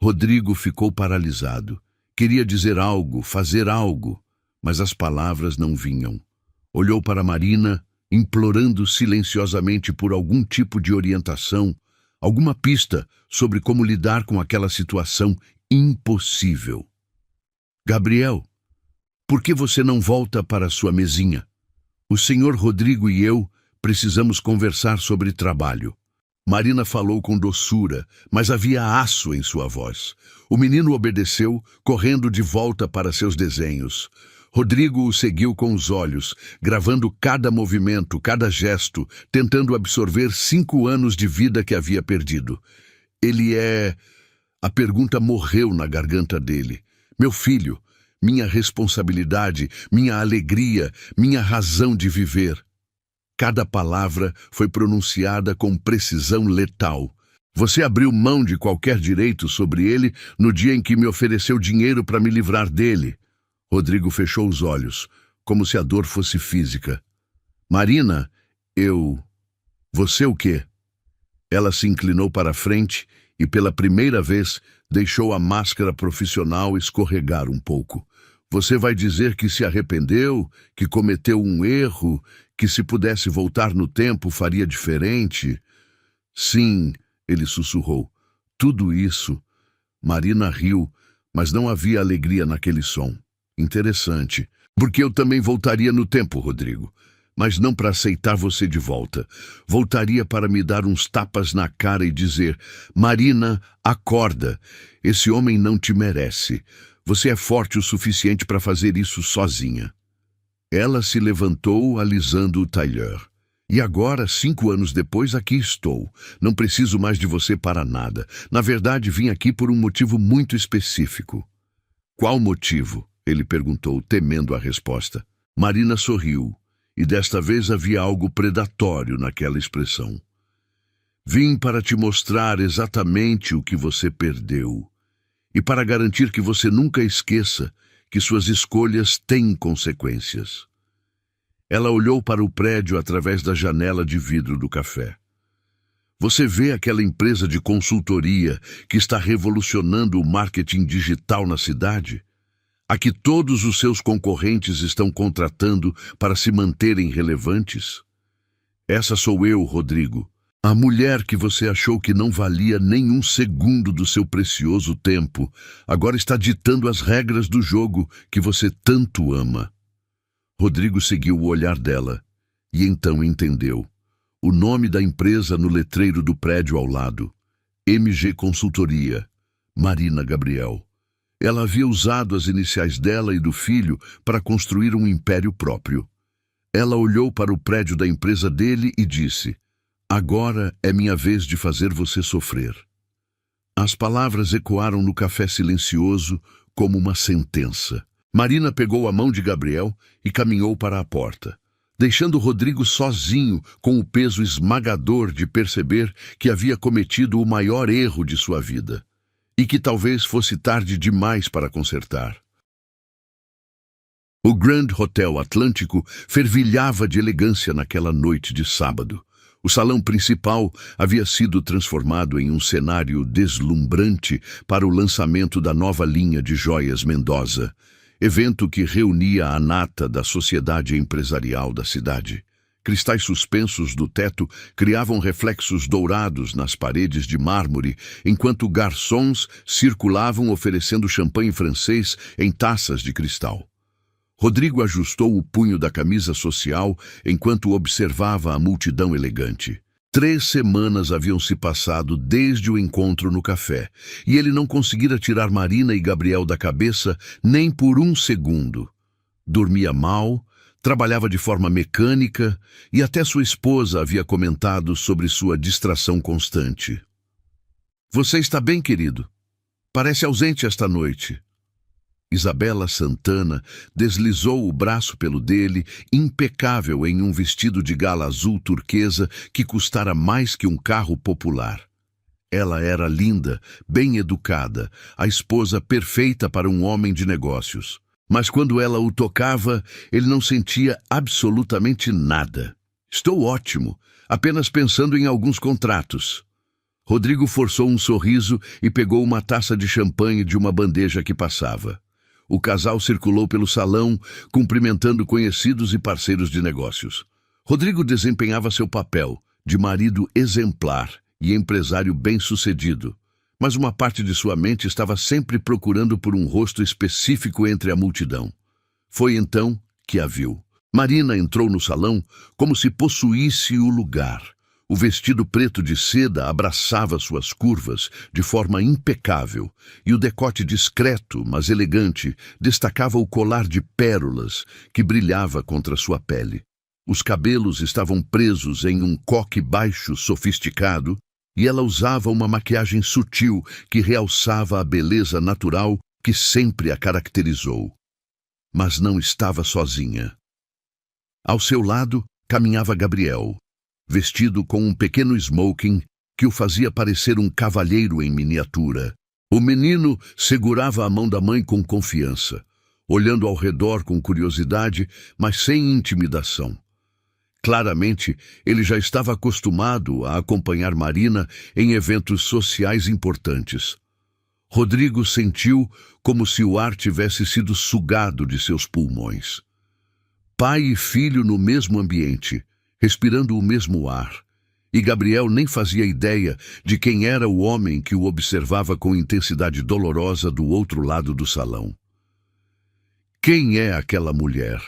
Rodrigo ficou paralisado. Queria dizer algo, fazer algo, mas as palavras não vinham. Olhou para Marina, implorando silenciosamente por algum tipo de orientação, alguma pista sobre como lidar com aquela situação impossível. Gabriel, por que você não volta para sua mesinha? O senhor Rodrigo e eu precisamos conversar sobre trabalho. Marina falou com doçura, mas havia aço em sua voz. O menino obedeceu, correndo de volta para seus desenhos. Rodrigo o seguiu com os olhos, gravando cada movimento, cada gesto, tentando absorver 5 anos de vida que havia perdido. Ele é... A pergunta morreu na garganta dele. Meu filho, minha responsabilidade, minha alegria, minha razão de viver. Cada palavra foi pronunciada com precisão letal. Você abriu mão de qualquer direito sobre ele no dia em que me ofereceu dinheiro para me livrar dele. Rodrigo fechou os olhos, como se a dor fosse física. Marina, Você o quê? Ela se inclinou para a frente e, pela primeira vez, deixou a máscara profissional escorregar um pouco. Você vai dizer que se arrependeu, que cometeu um erro, que se pudesse voltar no tempo faria diferente? Sim, ele sussurrou. Tudo isso. Marina riu, mas não havia alegria naquele som. Interessante. Porque eu também voltaria no tempo, Rodrigo. Mas não para aceitar você de volta. Voltaria para me dar uns tapas na cara e dizer: Marina, acorda. Esse homem não te merece. Você é forte o suficiente para fazer isso sozinha. Ela se levantou, alisando o tailleur. E agora, 5 anos depois, aqui estou. Não preciso mais de você para nada. Na verdade, vim aqui por um motivo muito específico. Qual motivo? Ele perguntou, temendo a resposta. Marina sorriu, e desta vez havia algo predatório naquela expressão. Vim para te mostrar exatamente o que você perdeu. E para garantir que você nunca esqueça que suas escolhas têm consequências. Ela olhou para o prédio através da janela de vidro do café. Você vê aquela empresa de consultoria que está revolucionando o marketing digital na cidade? A que todos os seus concorrentes estão contratando para se manterem relevantes? Essa sou eu, Rodrigo. A mulher que você achou que não valia nem um segundo do seu precioso tempo, agora está ditando as regras do jogo que você tanto ama. Rodrigo seguiu o olhar dela, e então entendeu. O nome da empresa no letreiro do prédio ao lado. MG Consultoria. Marina Gabriel. Ela havia usado as iniciais dela e do filho para construir um império próprio. Ela olhou para o prédio da empresa dele e disse: Agora é minha vez de fazer você sofrer. As palavras ecoaram no café silencioso como uma sentença. Marina pegou a mão de Gabriel e caminhou para a porta, deixando Rodrigo sozinho com o peso esmagador de perceber que havia cometido o maior erro de sua vida e que talvez fosse tarde demais para consertar. O Grand Hotel Atlântico fervilhava de elegância naquela noite de sábado. O salão principal havia sido transformado em um cenário deslumbrante para o lançamento da nova linha de joias Mendoza, evento que reunia a nata da sociedade empresarial da cidade. Cristais suspensos do teto criavam reflexos dourados nas paredes de mármore, enquanto garçons circulavam oferecendo champanhe francês em taças de cristal. Rodrigo ajustou o punho da camisa social enquanto observava a multidão elegante. 3 semanas haviam se passado desde o encontro no café, e ele não conseguira tirar Marina e Gabriel da cabeça nem por um segundo. Dormia mal, trabalhava de forma mecânica e até sua esposa havia comentado sobre sua distração constante. Você está bem, querido? Parece ausente esta noite. Isabela Santana deslizou o braço pelo dele, impecável em um vestido de gala azul turquesa que custara mais que um carro popular. Ela era linda, bem educada, a esposa perfeita para um homem de negócios. Mas quando ela o tocava, ele não sentia absolutamente nada. Estou ótimo, apenas pensando em alguns contratos. Rodrigo forçou um sorriso e pegou uma taça de champanhe de uma bandeja que passava. O casal circulou pelo salão, cumprimentando conhecidos e parceiros de negócios. Rodrigo desempenhava seu papel de marido exemplar e empresário bem-sucedido, mas uma parte de sua mente estava sempre procurando por um rosto específico entre a multidão. Foi então que a viu. Marina entrou no salão como se possuísse o lugar. O vestido preto de seda abraçava suas curvas de forma impecável, e o decote discreto, mas elegante, destacava o colar de pérolas que brilhava contra sua pele. Os cabelos estavam presos em um coque baixo sofisticado, e ela usava uma maquiagem sutil que realçava a beleza natural que sempre a caracterizou. Mas não estava sozinha. Ao seu lado caminhava Gabriel, vestido com um pequeno smoking que o fazia parecer um cavalheiro em miniatura. O menino segurava a mão da mãe com confiança, olhando ao redor com curiosidade, mas sem intimidação. Claramente, ele já estava acostumado a acompanhar Marina em eventos sociais importantes. Rodrigo sentiu como se o ar tivesse sido sugado de seus pulmões. Pai e filho no mesmo ambiente, respirando o mesmo ar. E Gabriel nem fazia ideia de quem era o homem que o observava com intensidade dolorosa do outro lado do salão. Quem é aquela mulher?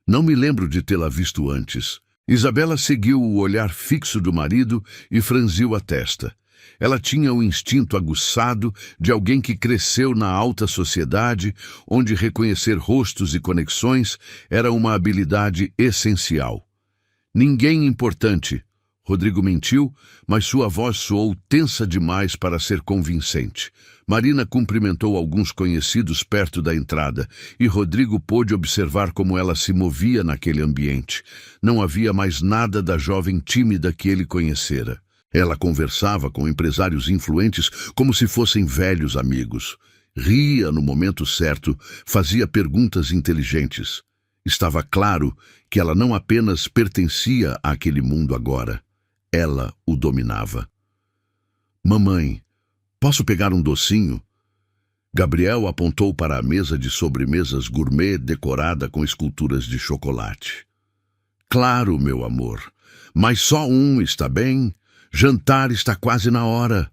Não me lembro de tê-la visto antes. Isabela seguiu o olhar fixo do marido e franziu a testa. Ela tinha o instinto aguçado de alguém que cresceu na alta sociedade, onde reconhecer rostos e conexões era uma habilidade essencial. Ninguém importante. Rodrigo mentiu, mas sua voz soou tensa demais para ser convincente. Marina cumprimentou alguns conhecidos perto da entrada, e Rodrigo pôde observar como ela se movia naquele ambiente. Não havia mais nada da jovem tímida que ele conhecera. Ela conversava com empresários influentes como se fossem velhos amigos. Ria no momento certo, fazia perguntas inteligentes. Estava claro que ela não apenas pertencia àquele mundo agora. Ela o dominava. Mamãe, posso pegar um docinho? Gabriel apontou para a mesa de sobremesas gourmet decorada com esculturas de chocolate. Claro, meu amor, mas só um, está bem? Jantar está quase na hora.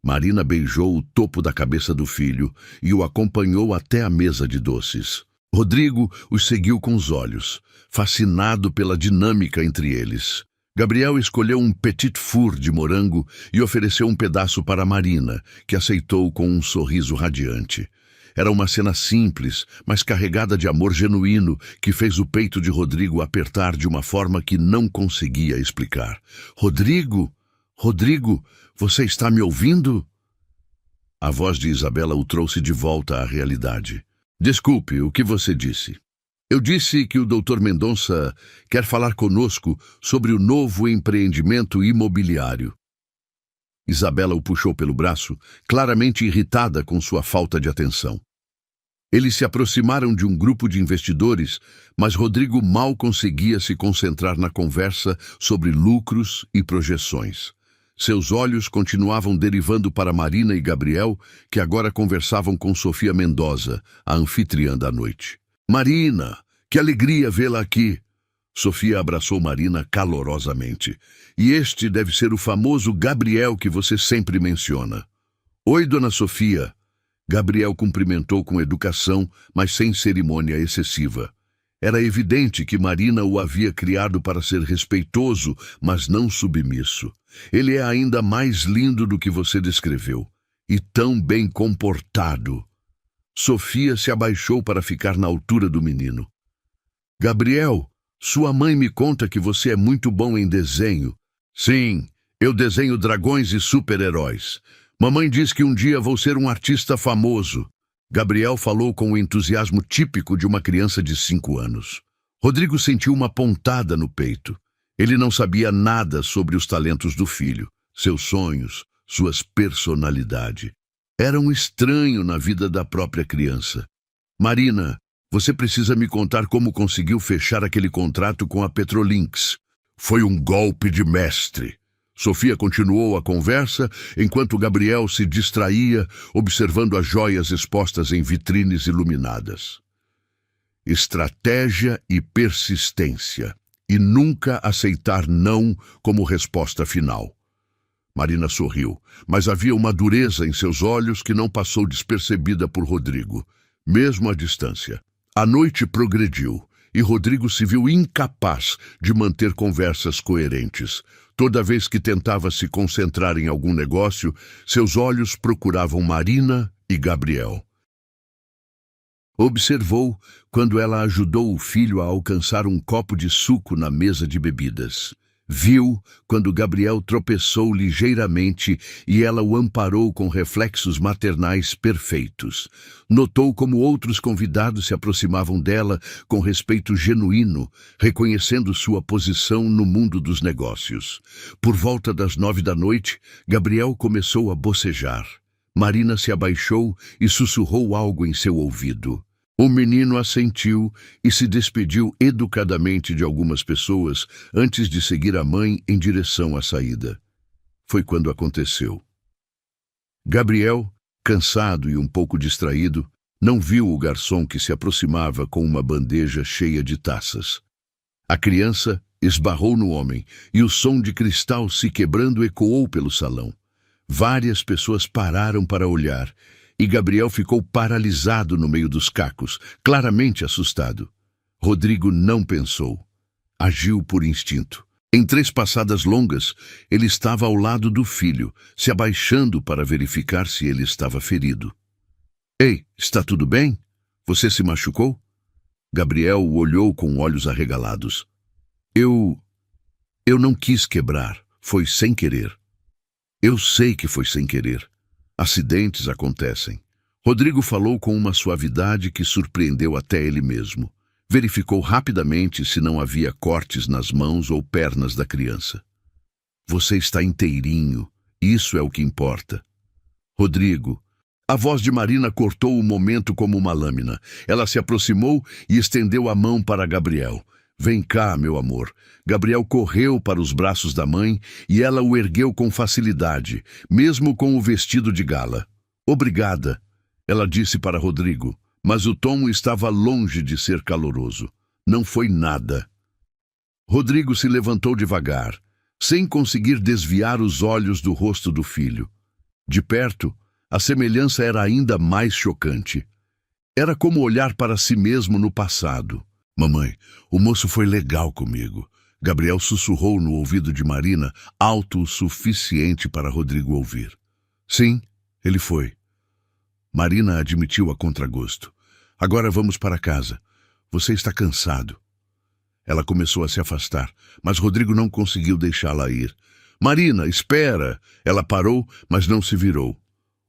Marina beijou o topo da cabeça do filho e o acompanhou até a mesa de doces. Rodrigo os seguiu com os olhos, fascinado pela dinâmica entre eles. Gabriel escolheu um petit four de morango e ofereceu um pedaço para Marina, que aceitou com um sorriso radiante. Era uma cena simples, mas carregada de amor genuíno, que fez o peito de Rodrigo apertar de uma forma que não conseguia explicar. Rodrigo? Rodrigo, você está me ouvindo? A voz de Isabela o trouxe de volta à realidade. Desculpe, o que você disse? Eu disse que o Dr. Mendonça quer falar conosco sobre o novo empreendimento imobiliário. Isabela o puxou pelo braço, claramente irritada com sua falta de atenção. Eles se aproximaram de um grupo de investidores, mas Rodrigo mal conseguia se concentrar na conversa sobre lucros e projeções. Seus olhos continuavam derivando para Marina e Gabriel, que agora conversavam com Sofia Mendoza, a anfitriã da noite. Marina, que alegria vê-la aqui! Sofia abraçou Marina calorosamente. E este deve ser o famoso Gabriel que você sempre menciona. Oi, dona Sofia. Gabriel cumprimentou com educação, mas sem cerimônia excessiva. Era evidente que Marina o havia criado para ser respeitoso, mas não submisso. Ele é ainda mais lindo do que você descreveu. E tão bem comportado. Sofia se abaixou para ficar na altura do menino. Gabriel, sua mãe me conta que você é muito bom em desenho. Sim, eu desenho dragões e super-heróis. Mamãe diz que um dia vou ser um artista famoso. Gabriel falou com o entusiasmo típico de uma criança de 5 anos. Rodrigo sentiu uma pontada no peito. Ele não sabia nada sobre os talentos do filho, seus sonhos, suas personalidades. Era um estranho na vida da própria criança. Marina, você precisa me contar como conseguiu fechar aquele contrato com a Petrolinx. Foi um golpe de mestre. Sofia continuou a conversa, enquanto Gabriel se distraía, observando as joias expostas em vitrines iluminadas. Estratégia e persistência, e nunca aceitar não como resposta final. Marina sorriu, mas havia uma dureza em seus olhos que não passou despercebida por Rodrigo, mesmo à distância. A noite progrediu, e Rodrigo se viu incapaz de manter conversas coerentes. Toda vez que tentava se concentrar em algum negócio, seus olhos procuravam Marina e Gabriel. Observou quando ela ajudou o filho a alcançar um copo de suco na mesa de bebidas. Viu quando Gabriel tropeçou ligeiramente e ela o amparou com reflexos maternais perfeitos. Notou como outros convidados se aproximavam dela com respeito genuíno, reconhecendo sua posição no mundo dos negócios. Por volta das 9 da noite, Gabriel começou a bocejar. Marina se abaixou e sussurrou algo em seu ouvido. O menino assentiu e se despediu educadamente de algumas pessoas antes de seguir a mãe em direção à saída. Foi quando aconteceu. Gabriel, Cansado e um pouco distraído, não viu o garçom que se aproximava com uma bandeja cheia de taças. A criança esbarrou no homem e o som de cristal se quebrando ecoou pelo salão. Várias pessoas pararam para olhar e Gabriel ficou paralisado no meio dos cacos, claramente assustado. Rodrigo não pensou. Agiu por instinto. Em 3 passadas longas, ele estava ao lado do filho, se abaixando para verificar se ele estava ferido. Ei, está tudo bem? Você se machucou? Gabriel o olhou com olhos arregalados. Eu não quis quebrar. Foi sem querer. Eu sei que foi sem querer. Acidentes acontecem. Rodrigo falou com uma suavidade que surpreendeu até ele mesmo. Verificou rapidamente se não havia cortes nas mãos ou pernas da criança. Você está inteirinho. Isso é o que importa. Rodrigo. A voz de Marina cortou o momento como uma lâmina. Ela se aproximou e estendeu a mão para Gabriel. Vem cá, meu amor. Gabriel correu para os braços da mãe e ela o ergueu com facilidade, mesmo com o vestido de gala. Obrigada, ela disse para Rodrigo, mas o tom estava longe de ser caloroso. Não foi nada. Rodrigo se levantou devagar, sem conseguir desviar os olhos do rosto do filho. De perto, a semelhança era ainda mais chocante. Era como olhar para si mesmo no passado. Mamãe, o moço foi legal comigo. Gabriel sussurrou no ouvido de Marina, alto o suficiente para Rodrigo ouvir. Sim, ele foi. Marina admitiu a contragosto. Agora vamos para casa. Você está cansado. Ela começou a se afastar, mas Rodrigo não conseguiu deixá-la ir. Marina, espera! Ela parou, mas não se virou.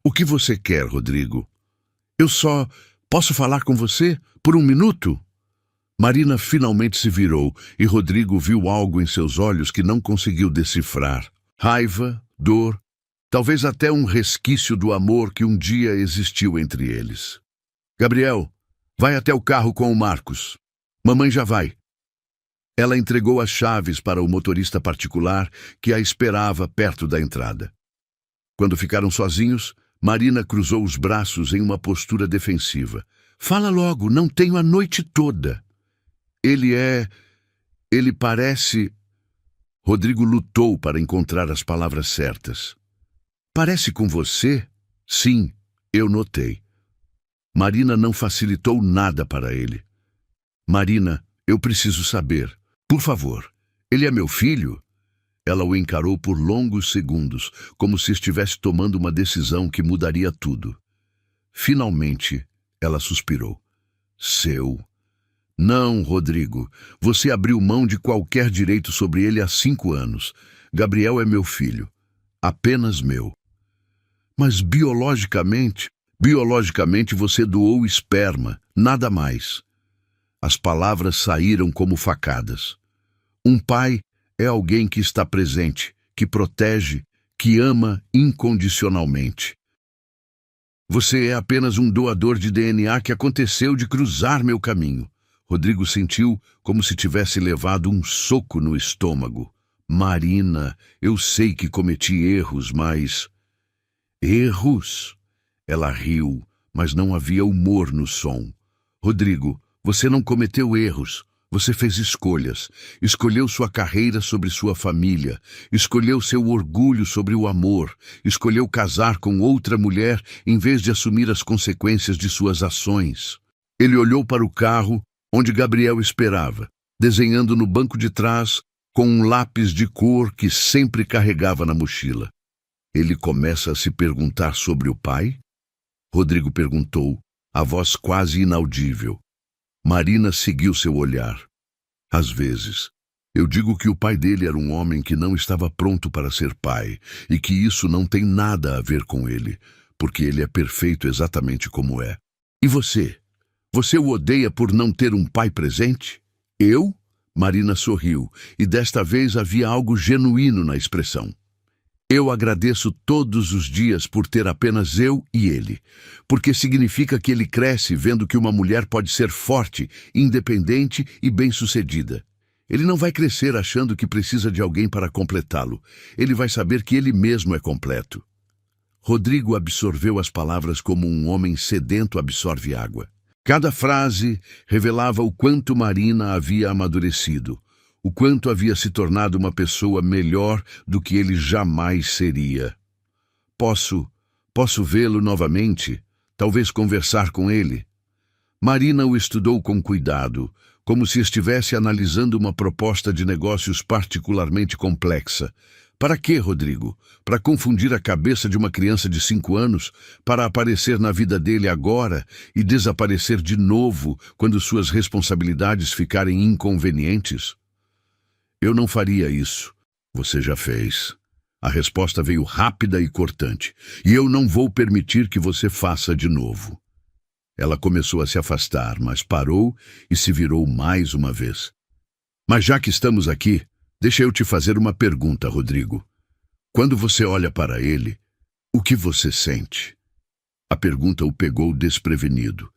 O que você quer, Rodrigo? Eu só... Posso falar com você? Por 1 minuto? Marina finalmente se virou e Rodrigo viu algo em seus olhos que não conseguiu decifrar. Raiva, dor, talvez até um resquício do amor que um dia existiu entre eles. Gabriel, vai até o carro com o Marcos. Mamãe já vai. Ela entregou as chaves para o motorista particular que a esperava perto da entrada. Quando ficaram sozinhos, Marina cruzou os braços em uma postura defensiva. Fala logo, não tenho a noite toda. Ele parece... Rodrigo lutou para encontrar as palavras certas. Parece com você? Sim, eu notei. Marina não facilitou nada para ele. Marina, eu preciso saber. Por favor, ele é meu filho? Ela o encarou por longos segundos, como se estivesse tomando uma decisão que mudaria tudo. Finalmente, ela suspirou. Seu... Não, Rodrigo, você abriu mão de qualquer direito sobre ele há 5 anos. Gabriel é meu filho, apenas meu. Mas biologicamente você doou esperma, nada mais. As palavras saíram como facadas. Um pai é alguém que está presente, que protege, que ama incondicionalmente. Você é apenas um doador de DNA que aconteceu de cruzar meu caminho. Rodrigo sentiu como se tivesse levado um soco no estômago. Marina, eu sei que cometi erros, mas... Erros? Ela riu, mas não havia humor no som. Rodrigo, você não cometeu erros. Você fez escolhas. Escolheu sua carreira sobre sua família. Escolheu seu orgulho sobre o amor. Escolheu casar com outra mulher em vez de assumir as consequências de suas ações. Ele olhou para o carro onde Gabriel esperava, desenhando no banco de trás com um lápis de cor que sempre carregava na mochila. Ele começa a se perguntar sobre o pai? Rodrigo perguntou, a voz quase inaudível. Marina seguiu seu olhar. Às vezes, eu digo que o pai dele era um homem que não estava pronto para ser pai e que isso não tem nada a ver com ele, porque ele é perfeito exatamente como é. E você? Você o odeia por não ter um pai presente? Eu? Marina sorriu, e desta vez havia algo genuíno na expressão. Eu agradeço todos os dias por ter apenas eu e ele, porque significa que ele cresce vendo que uma mulher pode ser forte, independente e bem-sucedida. Ele não vai crescer achando que precisa de alguém para completá-lo. Ele vai saber que ele mesmo é completo. Rodrigo absorveu as palavras como um homem sedento absorve água. Cada frase revelava o quanto Marina havia amadurecido, o quanto havia se tornado uma pessoa melhor do que ele jamais seria. Posso vê-lo novamente? Talvez conversar com ele? Marina o estudou com cuidado, como se estivesse analisando uma proposta de negócios particularmente complexa. Para quê, Rodrigo? Para confundir a cabeça de uma criança de 5 anos? Para aparecer na vida dele agora e desaparecer de novo quando suas responsabilidades ficarem inconvenientes? Eu não faria isso. Você já fez. A resposta veio rápida e cortante. E eu não vou permitir que você faça de novo. Ela começou a se afastar, mas parou e se virou mais uma vez. Mas já que estamos aqui, deixa eu te fazer uma pergunta, Rodrigo. Quando você olha para ele, o que você sente? A pergunta o pegou desprevenido.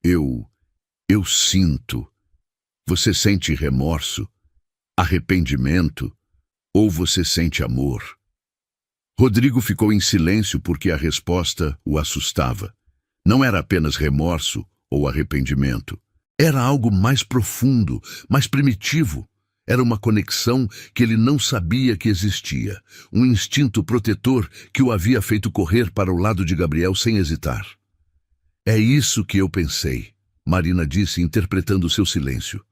Eu sinto. Você sente remorso, arrependimento, ou você sente amor? Rodrigo ficou em silêncio porque a resposta o assustava. Não era apenas remorso ou arrependimento. Era algo mais profundo, mais primitivo. Era uma conexão que ele não sabia que existia, um instinto protetor que o havia feito correr para o lado de Gabriel sem hesitar. É isso que eu pensei, Marina disse, interpretando seu silêncio.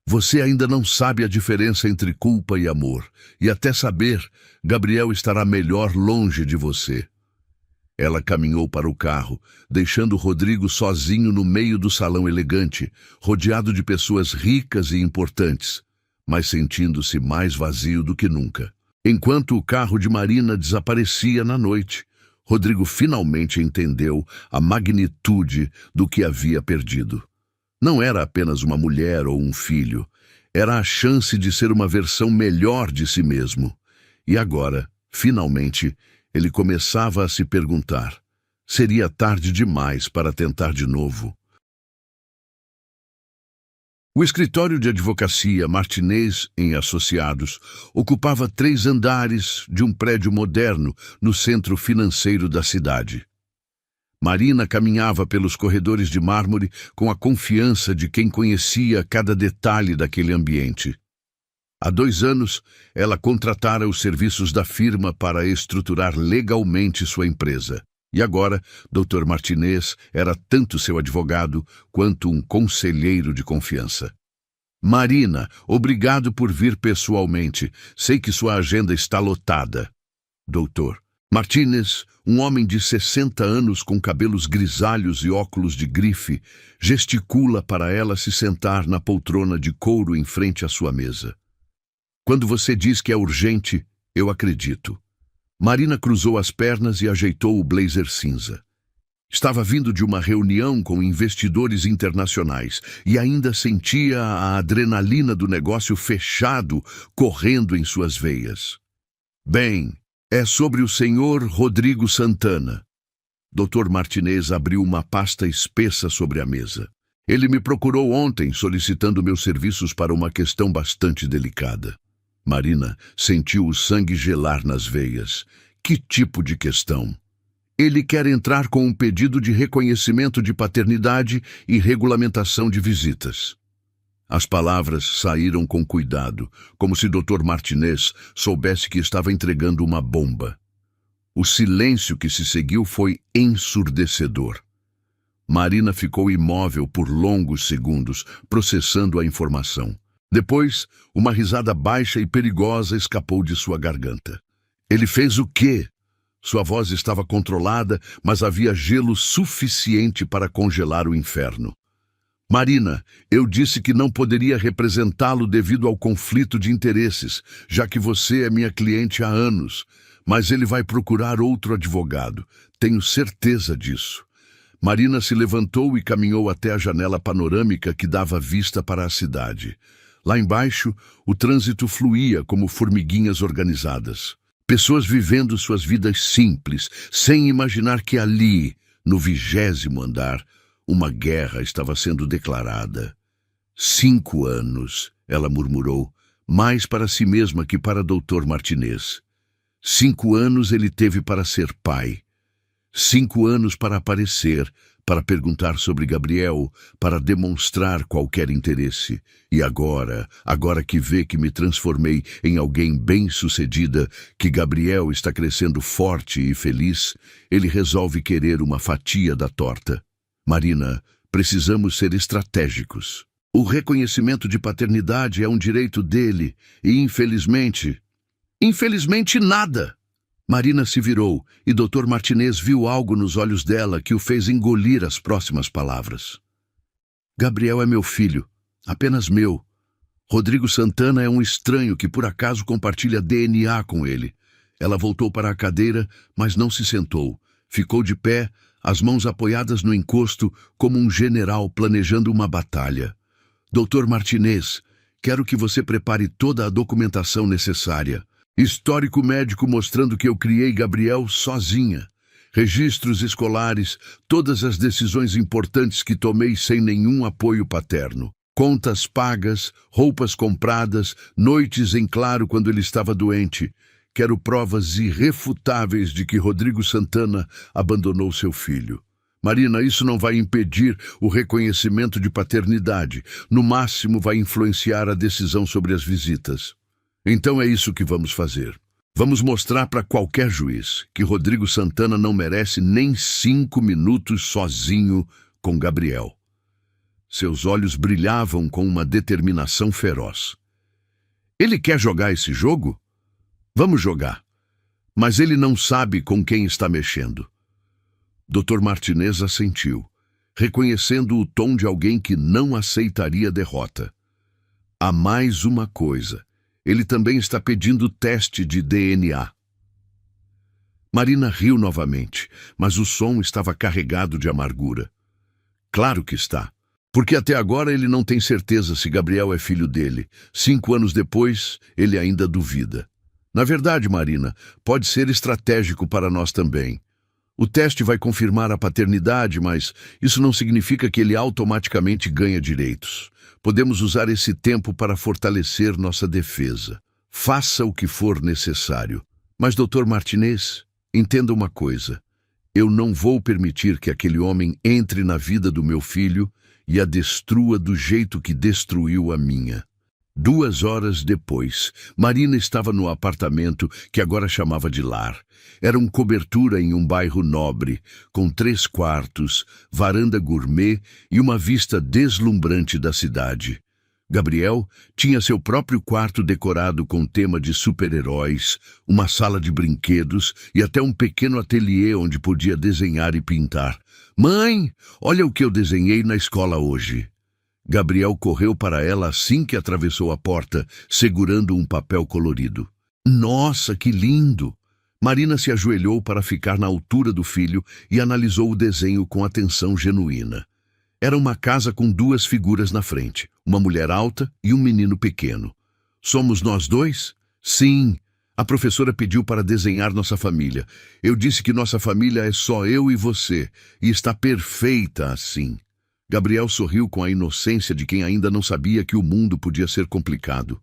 Você ainda não sabe a diferença entre culpa e amor, e até saber, Gabriel estará melhor longe de você. Ela caminhou para o carro, deixando Rodrigo sozinho no meio do salão elegante, rodeado de pessoas ricas e importantes, mas sentindo-se mais vazio do que nunca. Enquanto o carro de Marina desaparecia na noite, Rodrigo finalmente entendeu a magnitude do que havia perdido. Não era apenas uma mulher ou um filho, era a chance de ser uma versão melhor de si mesmo. E agora, finalmente, ele começava a se perguntar: seria tarde demais para tentar de novo? O escritório de advocacia Martinez em Associados ocupava 3 andares de um prédio moderno no centro financeiro da cidade. Marina caminhava pelos corredores de mármore com a confiança de quem conhecia cada detalhe daquele ambiente. Há 2 anos, ela contratara os serviços da firma para estruturar legalmente sua empresa. E agora, Dr. Martinez era tanto seu advogado quanto um conselheiro de confiança. Marina, obrigado por vir pessoalmente. Sei que sua agenda está lotada. Doutor Martinez, um homem de 60 anos com cabelos grisalhos e óculos de grife, gesticula para ela se sentar na poltrona de couro em frente à sua mesa. Quando você diz que é urgente, eu acredito. Marina cruzou as pernas e ajeitou o blazer cinza. Estava vindo de uma reunião com investidores internacionais e ainda sentia a adrenalina do negócio fechado correndo em suas veias. Bem, é sobre o senhor Rodrigo Santana. Dr. Martinez abriu uma pasta espessa sobre a mesa. Ele me procurou ontem solicitando meus serviços para uma questão bastante delicada. Marina sentiu o sangue gelar nas veias. Que tipo de questão? Ele quer entrar com um pedido de reconhecimento de paternidade e regulamentação de visitas. As palavras saíram com cuidado, como se Dr. Martinez soubesse que estava entregando uma bomba. O silêncio que se seguiu foi ensurdecedor. Marina ficou imóvel por longos segundos, processando a informação. Depois, uma risada baixa e perigosa escapou de sua garganta. Ele fez o quê? Sua voz estava controlada, mas havia gelo suficiente para congelar o inferno. Marina, eu disse que não poderia representá-lo devido ao conflito de interesses, já que você é minha cliente há anos, mas ele vai procurar outro advogado. Tenho certeza disso. Marina se levantou e caminhou até a janela panorâmica que dava vista para a cidade. Lá embaixo, o trânsito fluía como formiguinhas organizadas. Pessoas vivendo suas vidas simples, sem imaginar que ali, no 20º andar, uma guerra estava sendo declarada. 5 anos, ela murmurou, mais para si mesma que para Dr. Martinez. 5 anos ele teve para ser pai. 5 anos para aparecer, para perguntar sobre Gabriel, para demonstrar qualquer interesse. E agora que vê que me transformei em alguém bem-sucedida, que Gabriel está crescendo forte e feliz, ele resolve querer uma fatia da torta. Marina, precisamos ser estratégicos. O reconhecimento de paternidade é um direito dele e, infelizmente nada. Marina se virou e Dr. Martinez viu algo nos olhos dela que o fez engolir as próximas palavras. Gabriel é meu filho, apenas meu. Rodrigo Santana é um estranho que por acaso compartilha DNA com ele. Ela voltou para a cadeira, mas não se sentou. Ficou de pé, as mãos apoiadas no encosto, como um general planejando uma batalha. Dr. Martinez, quero que você prepare toda a documentação necessária. Histórico médico mostrando que eu criei Gabriel sozinha. Registros escolares, todas as decisões importantes que tomei sem nenhum apoio paterno. Contas pagas, roupas compradas, noites em claro quando ele estava doente. Quero provas irrefutáveis de que Rodrigo Santana abandonou seu filho. Marina, isso não vai impedir o reconhecimento de paternidade. No máximo vai influenciar a decisão sobre as visitas. Então é isso que vamos fazer. Vamos mostrar para qualquer juiz que Rodrigo Santana não merece nem 5 minutos sozinho com Gabriel. Seus olhos brilhavam com uma determinação feroz. Ele quer jogar esse jogo? Vamos jogar. Mas ele não sabe com quem está mexendo. Dr. Martinez assentiu, reconhecendo o tom de alguém que não aceitaria derrota. Há mais uma coisa. Ele também está pedindo teste de DNA. Marina riu novamente, mas o som estava carregado de amargura. Claro que está, porque até agora ele não tem certeza se Gabriel é filho dele. 5 anos depois, ele ainda duvida. Na verdade, Marina, pode ser estratégico para nós também. O teste vai confirmar a paternidade, mas isso não significa que ele automaticamente ganha direitos. Podemos usar esse tempo para fortalecer nossa defesa. Faça o que for necessário. Mas, Dr. Martinez, entenda uma coisa. Eu não vou permitir que aquele homem entre na vida do meu filho e a destrua do jeito que destruiu a minha. 2 horas depois, Marina estava no apartamento que agora chamava de lar. Era uma cobertura em um bairro nobre, com 3 quartos, varanda gourmet e uma vista deslumbrante da cidade. Gabriel tinha seu próprio quarto decorado com tema de super-heróis, uma sala de brinquedos e até um pequeno ateliê onde podia desenhar e pintar. Mãe, olha o que eu desenhei na escola hoje. Gabriel correu para ela assim que atravessou a porta, segurando um papel colorido. Nossa, que lindo! Marina se ajoelhou para ficar na altura do filho e analisou o desenho com atenção genuína. Era uma casa com 2 figuras na frente, uma mulher alta e um menino pequeno. Somos nós 2? Sim. A professora pediu para desenhar nossa família. Eu disse que nossa família é só eu e você, e está perfeita assim. Gabriel sorriu com a inocência de quem ainda não sabia que o mundo podia ser complicado.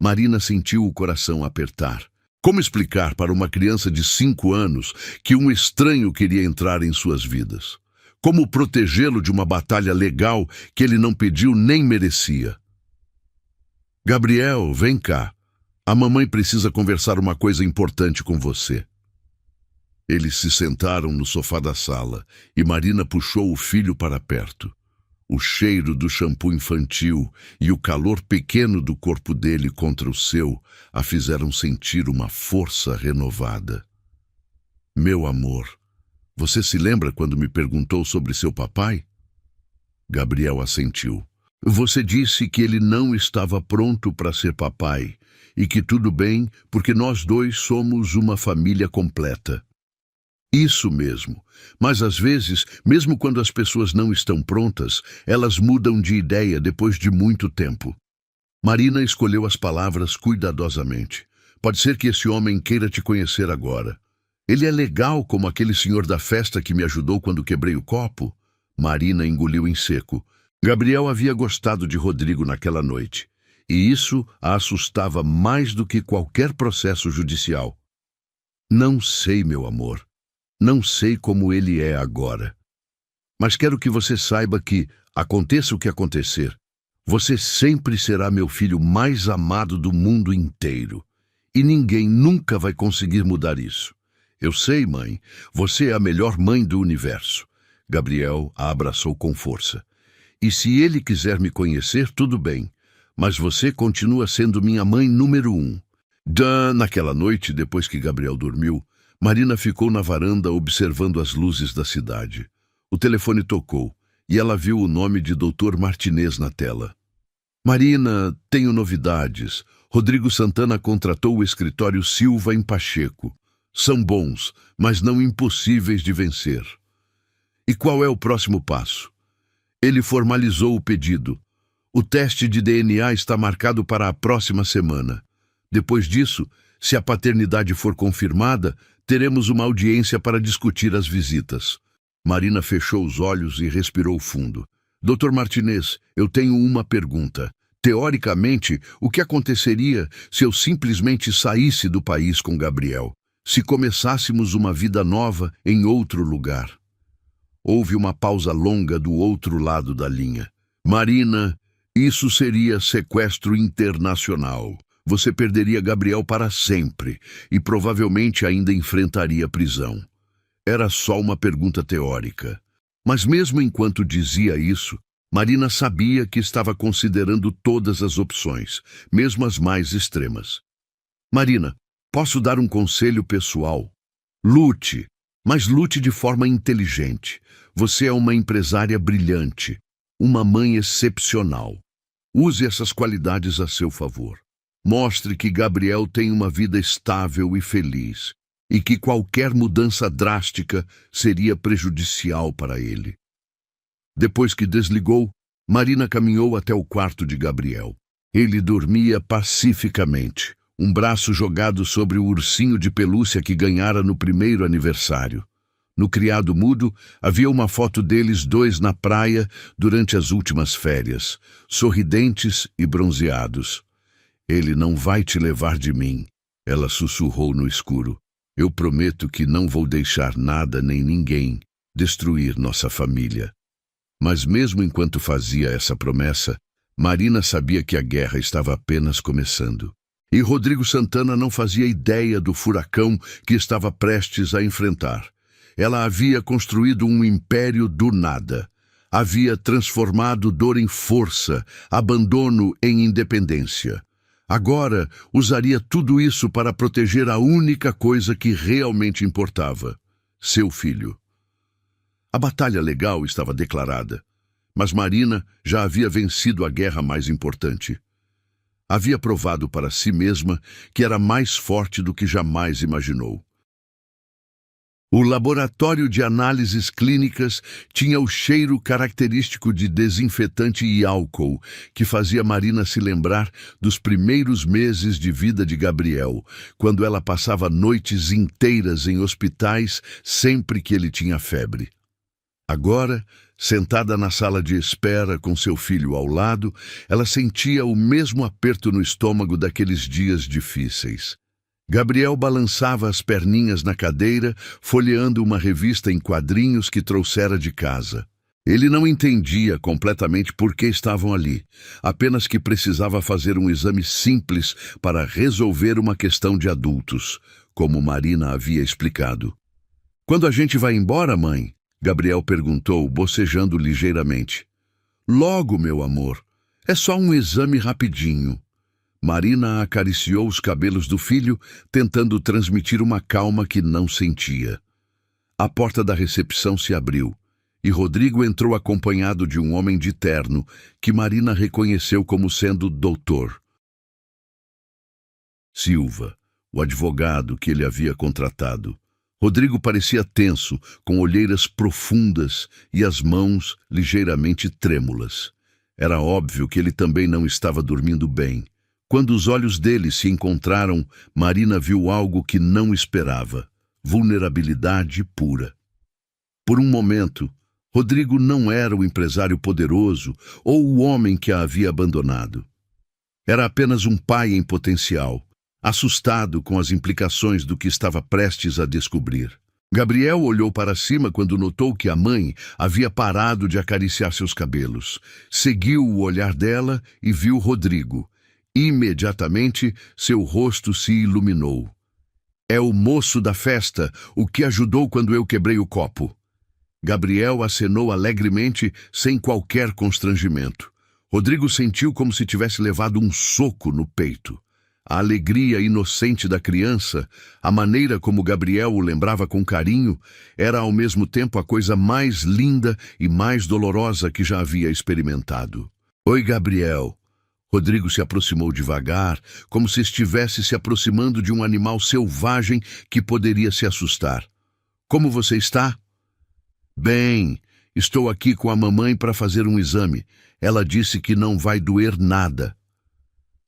Marina sentiu o coração apertar. Como explicar para uma criança de 5 anos que um estranho queria entrar em suas vidas? Como protegê-lo de uma batalha legal que ele não pediu nem merecia? Gabriel, vem cá. A mamãe precisa conversar uma coisa importante com você. Eles se sentaram no sofá da sala e Marina puxou o filho para perto. O cheiro do shampoo infantil e o calor pequeno do corpo dele contra o seu a fizeram sentir uma força renovada. Meu amor, você se lembra quando me perguntou sobre seu papai? Gabriel assentiu. Você disse que ele não estava pronto para ser papai e que tudo bem porque nós 2 somos uma família completa. Isso mesmo, mas às vezes, mesmo quando as pessoas não estão prontas, elas mudam de ideia depois de muito tempo. Marina escolheu as palavras cuidadosamente. Pode ser que esse homem queira te conhecer agora. Ele é legal como aquele senhor da festa que me ajudou quando quebrei o copo? Marina engoliu em seco. Gabriel havia gostado de Rodrigo naquela noite, e isso a assustava mais do que qualquer processo judicial. Não sei, meu amor. Não sei como ele é agora. Mas quero que você saiba que, aconteça o que acontecer, você sempre será meu filho mais amado do mundo inteiro. E ninguém nunca vai conseguir mudar isso. Eu sei, mãe, você é a melhor mãe do universo. Gabriel a abraçou com força. E se ele quiser me conhecer, tudo bem. Mas você continua sendo minha mãe número 1. Naquela noite, depois que Gabriel dormiu, Marina ficou na varanda observando as luzes da cidade. O telefone tocou e ela viu o nome de Dr. Martinez na tela. Marina, tenho novidades. Rodrigo Santana contratou o escritório Silva em Pacheco. São bons, mas não impossíveis de vencer. E qual é o próximo passo? Ele formalizou o pedido. O teste de DNA está marcado para a próxima semana. Depois disso, se a paternidade for confirmada, teremos uma audiência para discutir as visitas. Marina fechou os olhos e respirou fundo. Dr. Martinez, eu tenho uma pergunta. Teoricamente, o que aconteceria se eu simplesmente saísse do país com Gabriel? Se começássemos uma vida nova em outro lugar? Houve uma pausa longa do outro lado da linha. Marina, isso seria sequestro internacional. Você perderia Gabriel para sempre e provavelmente ainda enfrentaria prisão. Era só uma pergunta teórica. Mas mesmo enquanto dizia isso, Marina sabia que estava considerando todas as opções, mesmo as mais extremas. Marina, posso dar um conselho pessoal? Lute, mas lute de forma inteligente. Você é uma empresária brilhante, uma mãe excepcional. Use essas qualidades a seu favor. Mostre que Gabriel tem uma vida estável e feliz, e que qualquer mudança drástica seria prejudicial para ele. Depois que desligou, Marina caminhou até o quarto de Gabriel. Ele dormia pacificamente, um braço jogado sobre o ursinho de pelúcia que ganhara no primeiro aniversário. No criado mudo, havia uma foto deles dois na praia durante as últimas férias, sorridentes e bronzeados. Ele não vai te levar de mim, ela sussurrou no escuro. Eu prometo que não vou deixar nada nem ninguém destruir nossa família. Mas mesmo enquanto fazia essa promessa, Marina sabia que a guerra estava apenas começando. E Rodrigo Santana não fazia ideia do furacão que estava prestes a enfrentar. Ela havia construído um império do nada. Havia transformado dor em força, abandono em independência. Agora usaria tudo isso para proteger a única coisa que realmente importava: seu filho. A batalha legal estava declarada, mas Marina já havia vencido a guerra mais importante. Havia provado para si mesma que era mais forte do que jamais imaginou. O laboratório de análises clínicas tinha o cheiro característico de desinfetante e álcool, que fazia Marina se lembrar dos primeiros meses de vida de Gabriel, quando ela passava noites inteiras em hospitais sempre que ele tinha febre. Agora, sentada na sala de espera com seu filho ao lado, ela sentia o mesmo aperto no estômago daqueles dias difíceis. Gabriel balançava as perninhas na cadeira, folheando uma revista em quadrinhos que trouxera de casa. Ele não entendia completamente por que estavam ali, apenas que precisava fazer um exame simples para resolver uma questão de adultos, como Marina havia explicado. "Quando a gente vai embora, mãe?" Gabriel perguntou, bocejando ligeiramente. "Logo, meu amor. É só um exame rapidinho." Marina acariciou os cabelos do filho, tentando transmitir uma calma que não sentia. A porta da recepção se abriu, e Rodrigo entrou acompanhado de um homem de terno, que Marina reconheceu como sendo doutor Silva, o advogado que ele havia contratado. Rodrigo parecia tenso, com olheiras profundas e as mãos ligeiramente trêmulas. Era óbvio que ele também não estava dormindo bem. Quando os olhos dele se encontraram, Marina viu algo que não esperava: vulnerabilidade pura. Por um momento, Rodrigo não era o empresário poderoso ou o homem que a havia abandonado. Era apenas um pai em potencial, assustado com as implicações do que estava prestes a descobrir. Gabriel olhou para cima quando notou que a mãe havia parado de acariciar seus cabelos. Seguiu o olhar dela e viu Rodrigo. Imediatamente, seu rosto se iluminou. É o moço da festa, o que ajudou quando eu quebrei o copo. Gabriel acenou alegremente, sem qualquer constrangimento. Rodrigo sentiu como se tivesse levado um soco no peito. A alegria inocente da criança, a maneira como Gabriel o lembrava com carinho, era ao mesmo tempo a coisa mais linda e mais dolorosa que já havia experimentado. Oi, Gabriel. Rodrigo se aproximou devagar, como se estivesse se aproximando de um animal selvagem que poderia se assustar. Como você está? Bem, estou aqui com a mamãe para fazer um exame. Ela disse que não vai doer nada.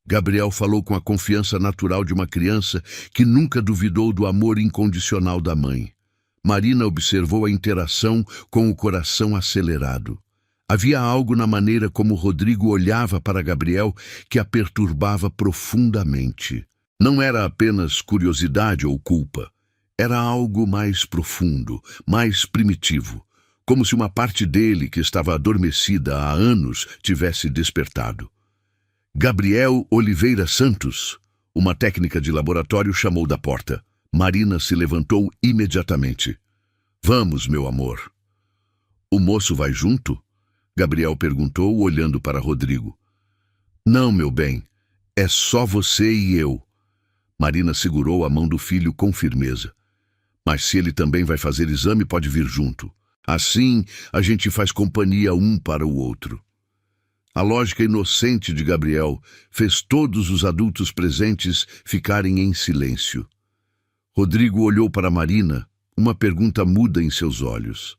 Gabriel falou com a confiança natural de uma criança que nunca duvidou do amor incondicional da mãe. Marina observou a interação com o coração acelerado. Havia algo na maneira como Rodrigo olhava para Gabriel que a perturbava profundamente. Não era apenas curiosidade ou culpa. Era algo mais profundo, mais primitivo, como se uma parte dele que estava adormecida há anos tivesse despertado. Gabriel Oliveira Santos, uma técnica de laboratório, chamou da porta. Marina se levantou imediatamente. Vamos, meu amor. O moço vai junto? Gabriel perguntou, olhando para Rodrigo. Não, meu bem, é só você e eu. Marina segurou a mão do filho com firmeza. Mas se ele também vai fazer exame, pode vir junto. Assim, a gente faz companhia um para o outro. A lógica inocente de Gabriel fez todos os adultos presentes ficarem em silêncio. Rodrigo olhou para Marina, uma pergunta muda em seus olhos.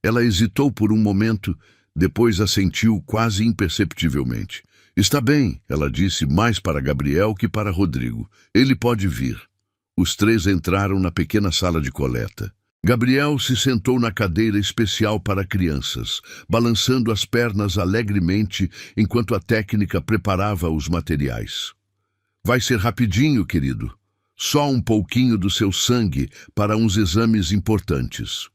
Ela hesitou por um momento, depois assentiu quase imperceptivelmente. Está bem, ela disse mais para Gabriel que para Rodrigo. Ele pode vir. Os três entraram na pequena sala de coleta. Gabriel se sentou na cadeira especial para crianças, balançando as pernas alegremente enquanto a técnica preparava os materiais. Vai ser rapidinho, querido. Só um pouquinho do seu sangue para uns exames importantes.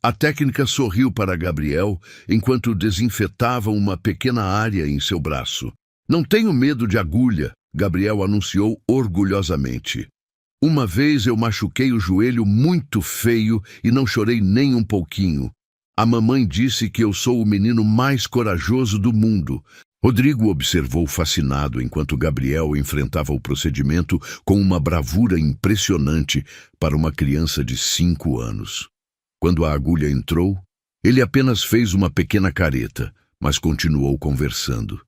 A técnica sorriu para Gabriel enquanto desinfetava uma pequena área em seu braço. Não tenho medo de agulha, Gabriel anunciou orgulhosamente. Uma vez eu machuquei o joelho muito feio e não chorei nem um pouquinho. A mamãe disse que eu sou o menino mais corajoso do mundo. Rodrigo observou fascinado enquanto Gabriel enfrentava o procedimento com uma bravura impressionante para uma criança de 5 anos. Quando a agulha entrou, ele apenas fez uma pequena careta, mas continuou conversando.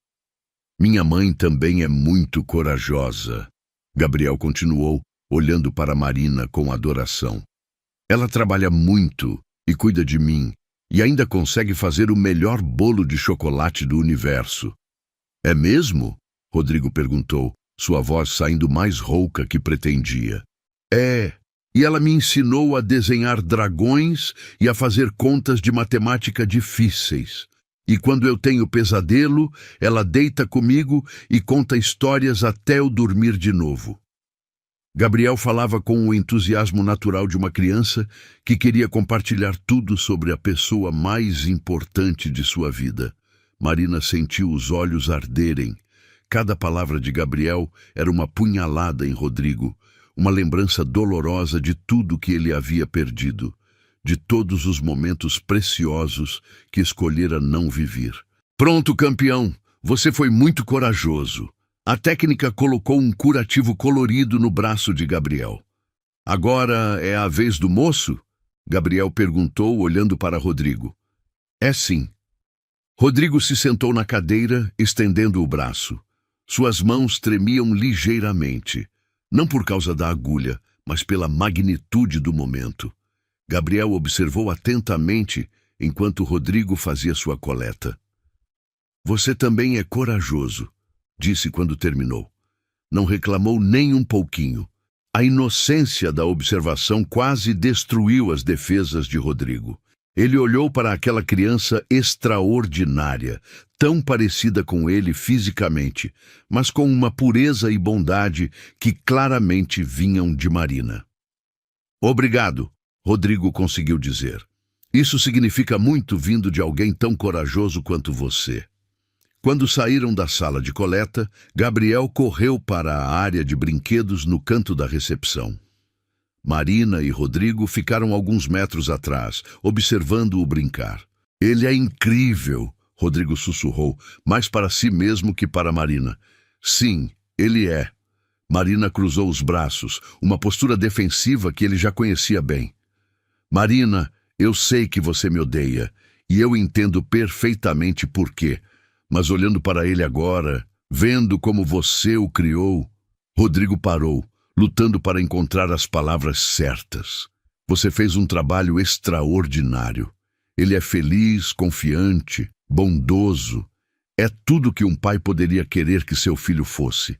Minha mãe também é muito corajosa. Gabriel continuou, olhando para Marina com adoração. Ela trabalha muito e cuida de mim, e ainda consegue fazer o melhor bolo de chocolate do universo. É mesmo? Rodrigo perguntou, sua voz saindo mais rouca que pretendia. É, e ela me ensinou a desenhar dragões e a fazer contas de matemática difíceis. E quando eu tenho pesadelo, ela deita comigo e conta histórias até eu dormir de novo. Gabriel falava com o entusiasmo natural de uma criança que queria compartilhar tudo sobre a pessoa mais importante de sua vida. Marina sentiu os olhos arderem. Cada palavra de Gabriel era uma punhalada em Rodrigo, uma lembrança dolorosa de tudo que ele havia perdido, de todos os momentos preciosos que escolhera não viver. Pronto, campeão! Você foi muito corajoso. A técnica colocou um curativo colorido no braço de Gabriel. Agora é a vez do moço? Gabriel perguntou, olhando para Rodrigo. É sim. Rodrigo se sentou na cadeira, estendendo o braço. Suas mãos tremiam ligeiramente, não por causa da agulha, mas pela magnitude do momento. Gabriel observou atentamente enquanto Rodrigo fazia sua coleta. Você também é corajoso, disse quando terminou. Não reclamou nem um pouquinho. A inocência da observação quase destruiu as defesas de Rodrigo. Ele olhou para aquela criança extraordinária, tão parecida com ele fisicamente, mas com uma pureza e bondade que claramente vinham de Marina. Obrigado, Rodrigo conseguiu dizer. Isso significa muito vindo de alguém tão corajoso quanto você. Quando saíram da sala de coleta, Gabriel correu para a área de brinquedos no canto da recepção. Marina e Rodrigo ficaram alguns metros atrás, observando-o brincar. Ele é incrível, Rodrigo sussurrou, mais para si mesmo que para Marina. Sim, ele é. Marina cruzou os braços, uma postura defensiva que ele já conhecia bem. Marina, eu sei que você me odeia, e eu entendo perfeitamente por quê. Mas olhando para ele agora, vendo como você o criou, Rodrigo parou, lutando para encontrar as palavras certas. Você fez um trabalho extraordinário. Ele é feliz, confiante, bondoso. É tudo que um pai poderia querer que seu filho fosse.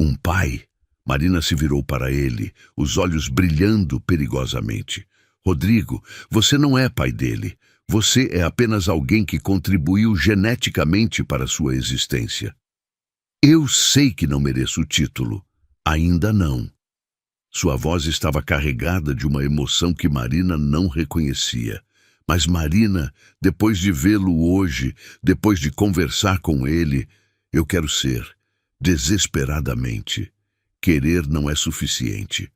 Um pai? Marina se virou para ele, os olhos brilhando perigosamente. Rodrigo, você não é pai dele. Você é apenas alguém que contribuiu geneticamente para sua existência. Eu sei que não mereço o título. Ainda não. Sua voz estava carregada de uma emoção que Marina não reconhecia. Mas Marina, depois de vê-lo hoje, depois de conversar com ele, eu quero ser, desesperadamente. Querer não é suficiente.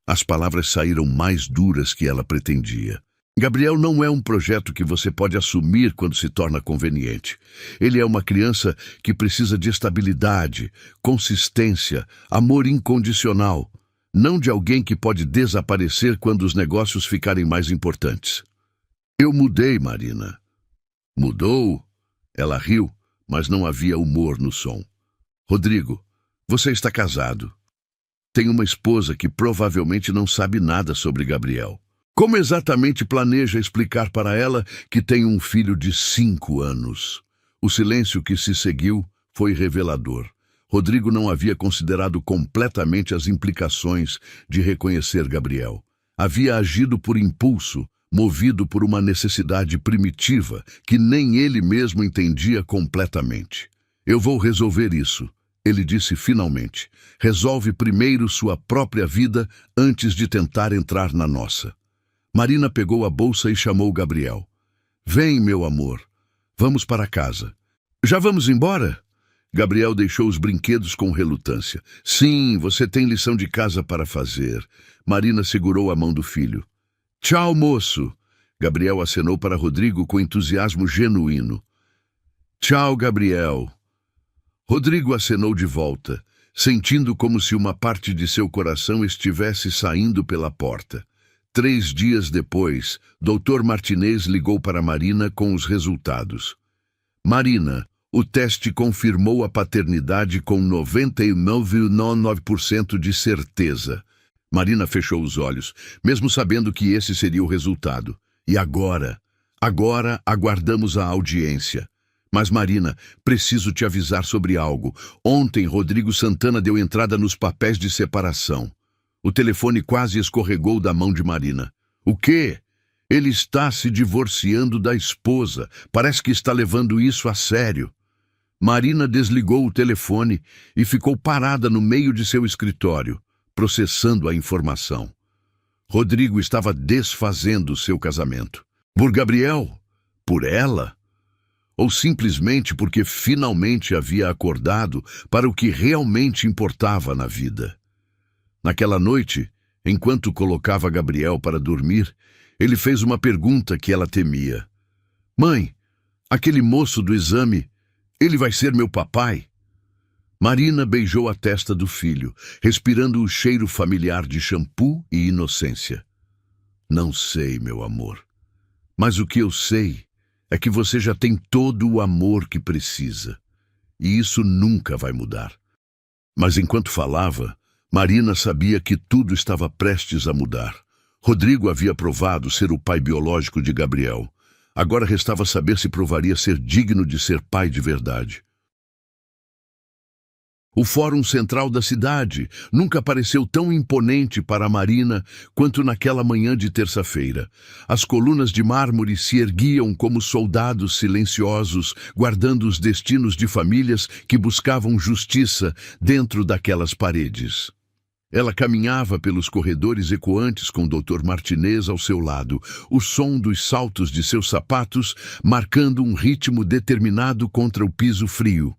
As palavras saíram mais duras que ela pretendia. Gabriel não é um projeto que você pode assumir quando se torna conveniente. Ele é uma criança que precisa de estabilidade, consistência, amor incondicional, não de alguém que pode desaparecer quando os negócios ficarem mais importantes. Eu mudei, Marina. Mudou? Ela riu, mas não havia humor no som. Rodrigo, você está casado. Tem uma esposa que provavelmente não sabe nada sobre Gabriel. Como exatamente planeja explicar para ela que tem um filho de 5 anos? O silêncio que se seguiu foi revelador. Rodrigo não havia considerado completamente as implicações de reconhecer Gabriel. Havia agido por impulso, movido por uma necessidade primitiva que nem ele mesmo entendia completamente. Eu vou resolver isso, ele disse finalmente. Resolve primeiro sua própria vida antes de tentar entrar na nossa. Marina pegou a bolsa e chamou Gabriel. Vem, meu amor. Vamos para casa. Já vamos embora? Gabriel deixou os brinquedos com relutância. Sim, você tem lição de casa para fazer. Marina segurou a mão do filho. Tchau, moço. Gabriel acenou para Rodrigo com entusiasmo genuíno. Tchau, Gabriel. Rodrigo acenou de volta, sentindo como se uma parte de seu coração estivesse saindo pela porta. 3 dias depois, Dr. Martinez ligou para Marina com os resultados. Marina, o teste confirmou a paternidade com 99,99% de certeza. Marina fechou os olhos, mesmo sabendo que esse seria o resultado. E agora? Agora aguardamos a audiência. Mas, Marina, preciso te avisar sobre algo. Ontem, Rodrigo Santana deu entrada nos papéis de separação. O telefone quase escorregou da mão de Marina. O quê? Ele está se divorciando da esposa. Parece que está levando isso a sério. Marina desligou o telefone e ficou parada no meio de seu escritório, processando a informação. Rodrigo estava desfazendo seu casamento. Por Gabriel? Por ela? Ou simplesmente porque finalmente havia acordado para o que realmente importava na vida? Naquela noite, enquanto colocava Gabriel para dormir, ele fez uma pergunta que ela temia. Mãe, aquele moço do exame, ele vai ser meu papai? Marina beijou a testa do filho, respirando o cheiro familiar de shampoo e inocência. Não sei, meu amor. Mas o que eu sei é que você já tem todo o amor que precisa. E isso nunca vai mudar. Mas enquanto falava, Marina sabia que tudo estava prestes a mudar. Rodrigo havia provado ser o pai biológico de Gabriel. Agora restava saber se provaria ser digno de ser pai de verdade. O Fórum Central da cidade nunca pareceu tão imponente para Marina quanto naquela manhã de terça-feira. As colunas de mármore se erguiam como soldados silenciosos, guardando os destinos de famílias que buscavam justiça dentro daquelas paredes. Ela caminhava pelos corredores ecoantes com o Dr. Martinez ao seu lado, o som dos saltos de seus sapatos marcando um ritmo determinado contra o piso frio.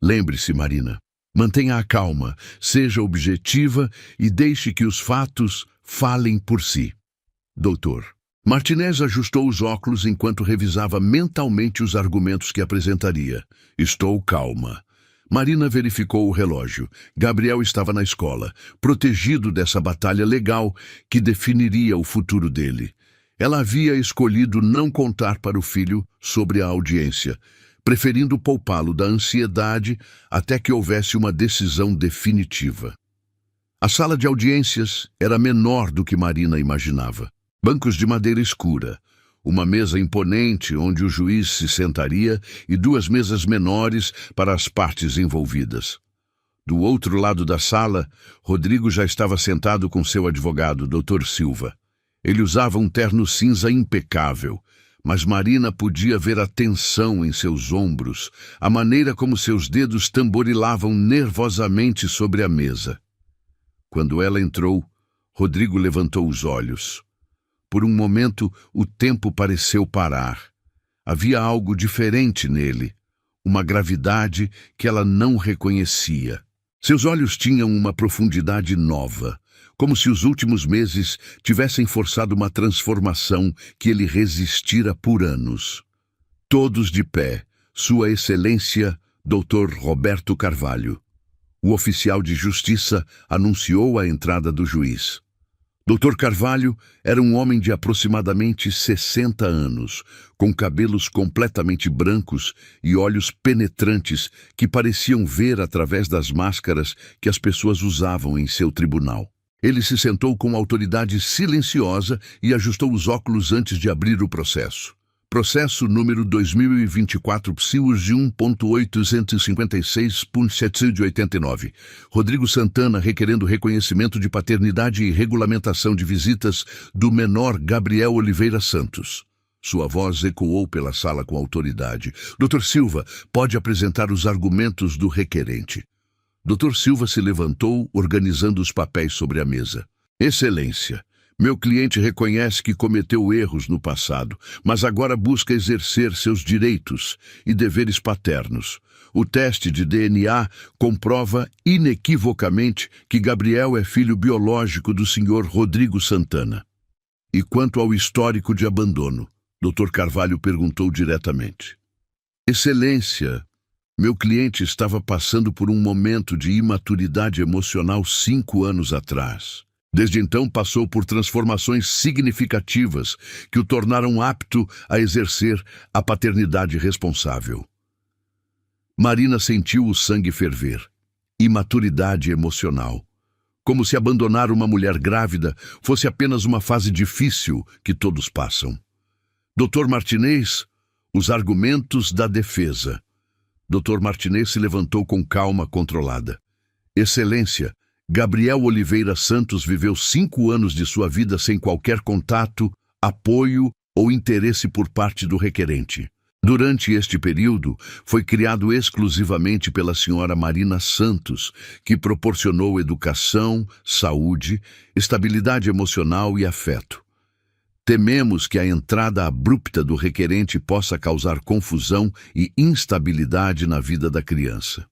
Lembre-se, Marina, mantenha a calma, seja objetiva e deixe que os fatos falem por si. Doutor. Martinez ajustou os óculos enquanto revisava mentalmente os argumentos que apresentaria. Estou calma. Marina verificou o relógio. Gabriel estava na escola, protegido dessa batalha legal que definiria o futuro dele. Ela havia escolhido não contar para o filho sobre a audiência, preferindo poupá-lo da ansiedade até que houvesse uma decisão definitiva. A sala de audiências era menor do que Marina imaginava. Bancos de madeira escura, uma mesa imponente onde o juiz se sentaria e duas mesas menores para as partes envolvidas. Do outro lado da sala, Rodrigo já estava sentado com seu advogado, Dr. Silva. Ele usava um terno cinza impecável, mas Marina podia ver a tensão em seus ombros, a maneira como seus dedos tamborilavam nervosamente sobre a mesa. Quando ela entrou, Rodrigo levantou os olhos. Por um momento, o tempo pareceu parar. Havia algo diferente nele, uma gravidade que ela não reconhecia. Seus olhos tinham uma profundidade nova, como se os últimos meses tivessem forçado uma transformação que ele resistira por anos. Todos de pé, Sua Excelência, Dr. Roberto Carvalho. O oficial de justiça anunciou a entrada do juiz. Dr. Carvalho era um homem de aproximadamente 60 anos, com cabelos completamente brancos e olhos penetrantes que pareciam ver através das máscaras que as pessoas usavam em seu tribunal. Ele se sentou com autoridade silenciosa e ajustou os óculos antes de abrir o processo. Processo número 2024 PSIUS de 1.856.789. Rodrigo Santana requerendo reconhecimento de paternidade e regulamentação de visitas do menor Gabriel Oliveira Santos. Sua voz ecoou pela sala com autoridade. Dr. Silva, pode apresentar os argumentos do requerente. Dr. Silva se levantou, organizando os papéis sobre a mesa. Excelência, meu cliente reconhece que cometeu erros no passado, mas agora busca exercer seus direitos e deveres paternos. O teste de DNA comprova inequivocamente que Gabriel é filho biológico do Sr. Rodrigo Santana. E quanto ao histórico de abandono? Dr. Carvalho perguntou diretamente. Excelência, meu cliente estava passando por um momento de imaturidade emocional 5 anos atrás. Desde então passou por transformações significativas que o tornaram apto a exercer a paternidade responsável. Marina sentiu o sangue ferver. Imaturidade emocional. Como se abandonar uma mulher grávida fosse apenas uma fase difícil que todos passam. Dr. Martinez, os argumentos da defesa. Dr. Martinez se levantou com calma controlada. Excelência, Gabriel Oliveira Santos viveu 5 anos de sua vida sem qualquer contato, apoio ou interesse por parte do requerente. Durante este período, foi criado exclusivamente pela senhora Marina Santos, que proporcionou educação, saúde, estabilidade emocional e afeto. Tememos que a entrada abrupta do requerente possa causar confusão e instabilidade na vida da criança.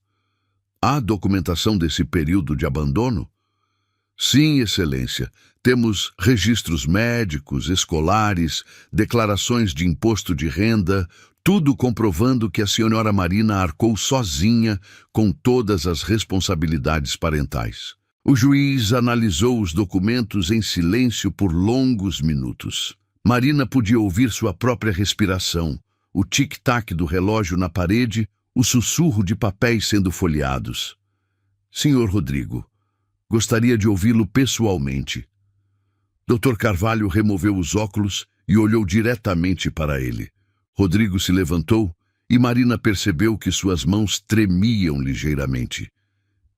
Há documentação desse período de abandono? Sim, Excelência. Temos registros médicos, escolares, declarações de imposto de renda, tudo comprovando que a senhora Marina arcou sozinha com todas as responsabilidades parentais. O juiz analisou os documentos em silêncio por longos minutos. Marina podia ouvir sua própria respiração, o tic-tac do relógio na parede, o sussurro de papéis sendo folheados. Senhor Rodrigo, gostaria de ouvi-lo pessoalmente. Dr. Carvalho removeu os óculos e olhou diretamente para ele. Rodrigo se levantou e Marina percebeu que suas mãos tremiam ligeiramente.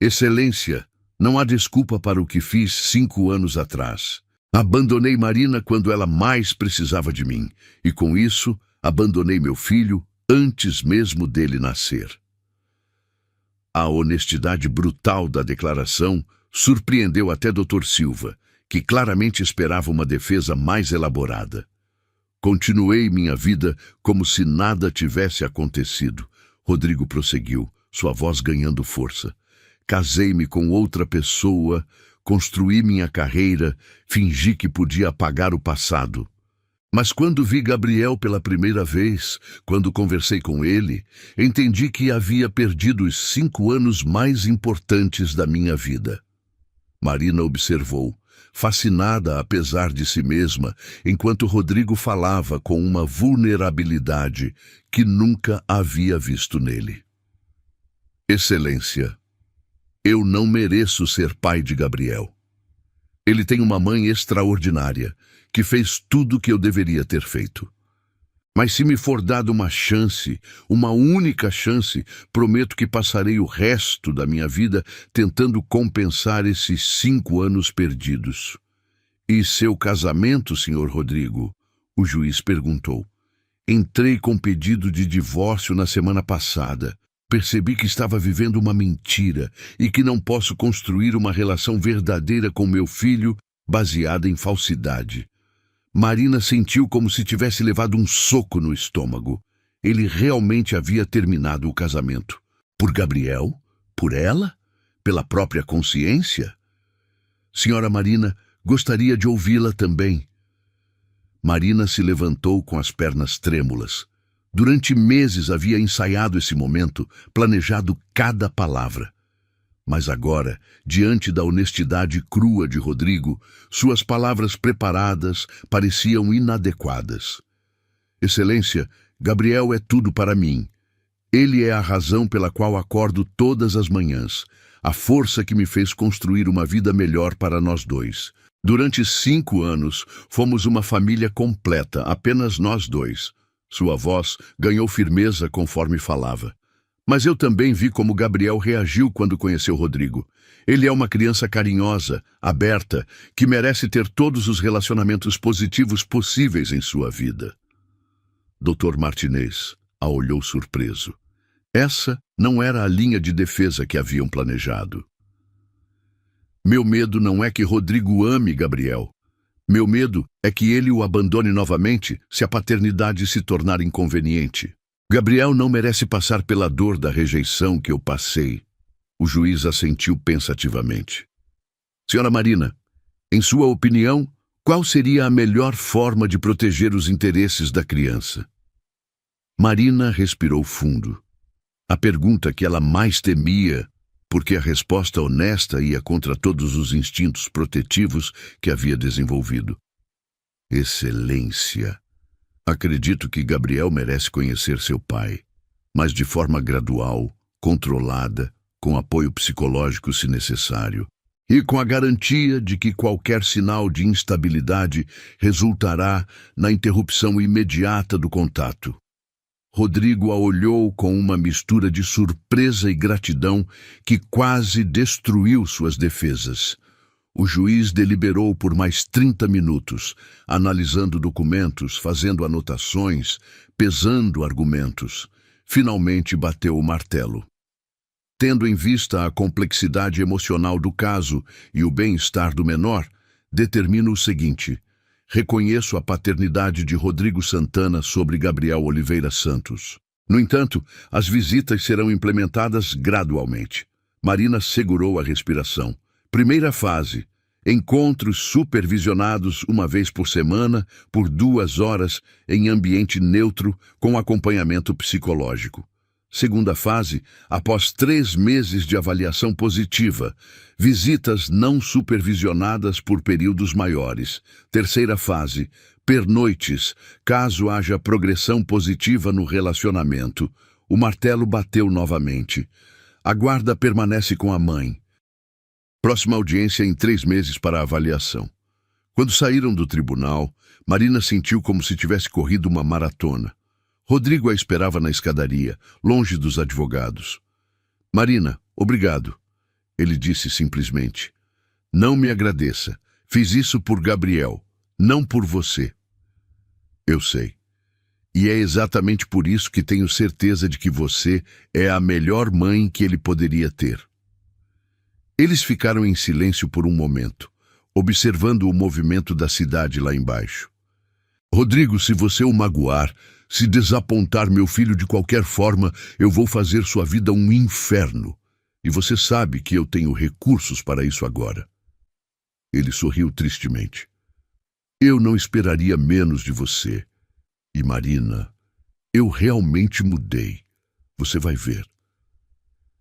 Excelência, não há desculpa para o que fiz 5 anos atrás. Abandonei Marina quando ela mais precisava de mim, e com isso abandonei meu filho antes mesmo dele nascer. A honestidade brutal da declaração Surpreendeu até Dr. Silva, que claramente esperava uma defesa mais elaborada. Continuei minha vida como se nada tivesse acontecido. Rodrigo prosseguiu, sua voz ganhando força. Casei-me com outra pessoa, construí minha carreira, fingi que podia apagar o passado. Mas quando vi Gabriel pela primeira vez, quando conversei com ele, entendi que havia perdido os 5 anos mais importantes da minha vida. Marina observou, fascinada apesar de si mesma, enquanto Rodrigo falava com uma vulnerabilidade que nunca havia visto nele. Excelência, eu não mereço ser pai de Gabriel. Ele tem uma mãe extraordinária, que fez tudo o que eu deveria ter feito. Mas se me for dada uma chance, uma única chance, prometo que passarei o resto da minha vida tentando compensar esses 5 anos perdidos. E seu casamento, Sr. Rodrigo? O juiz perguntou. Entrei com pedido de divórcio na semana passada. Percebi que estava vivendo uma mentira e que não posso construir uma relação verdadeira com meu filho baseada em falsidade. Marina sentiu como se tivesse levado um soco no estômago. Ele realmente havia terminado o casamento. Por Gabriel? Por ela? Pela própria consciência? Senhora Marina, gostaria de ouvi-la também. Marina se levantou com as pernas trêmulas. Durante meses havia ensaiado esse momento, planejado cada palavra. Mas agora, diante da honestidade crua de Rodrigo, suas palavras preparadas pareciam inadequadas. Excelência, Gabriel é tudo para mim. Ele é a razão pela qual acordo todas as manhãs, a força que me fez construir uma vida melhor para nós dois. Durante 5 anos, fomos uma família completa, apenas nós dois. Sua voz ganhou firmeza conforme falava. Mas eu também vi como Gabriel reagiu quando conheceu Rodrigo. Ele é uma criança carinhosa, aberta, que merece ter todos os relacionamentos positivos possíveis em sua vida. Dr. Martinez a olhou surpreso. Essa não era a linha de defesa que haviam planejado. Meu medo não é que Rodrigo ame Gabriel. Meu medo é que ele o abandone novamente se a paternidade se tornar inconveniente. Gabriel não merece passar pela dor da rejeição que eu passei. O juiz assentiu pensativamente. Senhora Marina, em sua opinião, qual seria a melhor forma de proteger os interesses da criança? Marina respirou fundo. A pergunta que ela mais temia, porque a resposta honesta ia contra todos os instintos protetivos que havia desenvolvido. Excelência. Acredito que Gabriel merece conhecer seu pai, mas de forma gradual, controlada, com apoio psicológico se necessário, e com a garantia de que qualquer sinal de instabilidade resultará na interrupção imediata do contato. Rodrigo a olhou com uma mistura de surpresa e gratidão que quase destruiu suas defesas. O juiz deliberou por mais 30 minutos, analisando documentos, fazendo anotações, pesando argumentos. Finalmente bateu o martelo. Tendo em vista a complexidade emocional do caso e o bem-estar do menor, determino o seguinte: reconheço a paternidade de Rodrigo Santana sobre Gabriel Oliveira Santos. No entanto, as visitas serão implementadas gradualmente. Marina segurou a respiração. Primeira fase: encontros supervisionados uma vez por semana, por 2 horas, em ambiente neutro, com acompanhamento psicológico. Segunda fase: após 3 meses de avaliação positiva, visitas não supervisionadas por períodos maiores. Terceira fase: pernoites, caso haja progressão positiva no relacionamento. O martelo bateu novamente. A guarda permanece com a mãe. Próxima audiência em 3 meses para a avaliação. Quando saíram do tribunal, Marina sentiu como se tivesse corrido uma maratona. Rodrigo a esperava na escadaria, longe dos advogados. Marina, obrigado. Ele disse simplesmente. Não me agradeça. Fiz isso por Gabriel, não por você. Eu sei. E é exatamente por isso que tenho certeza de que você é a melhor mãe que ele poderia ter. Eles ficaram em silêncio por um momento, observando o movimento da cidade lá embaixo. Rodrigo, se você o magoar, se desapontar meu filho de qualquer forma, eu vou fazer sua vida um inferno. E você sabe que eu tenho recursos para isso agora. Ele sorriu tristemente. Eu não esperaria menos de você. E Marina, eu realmente mudei. Você vai ver.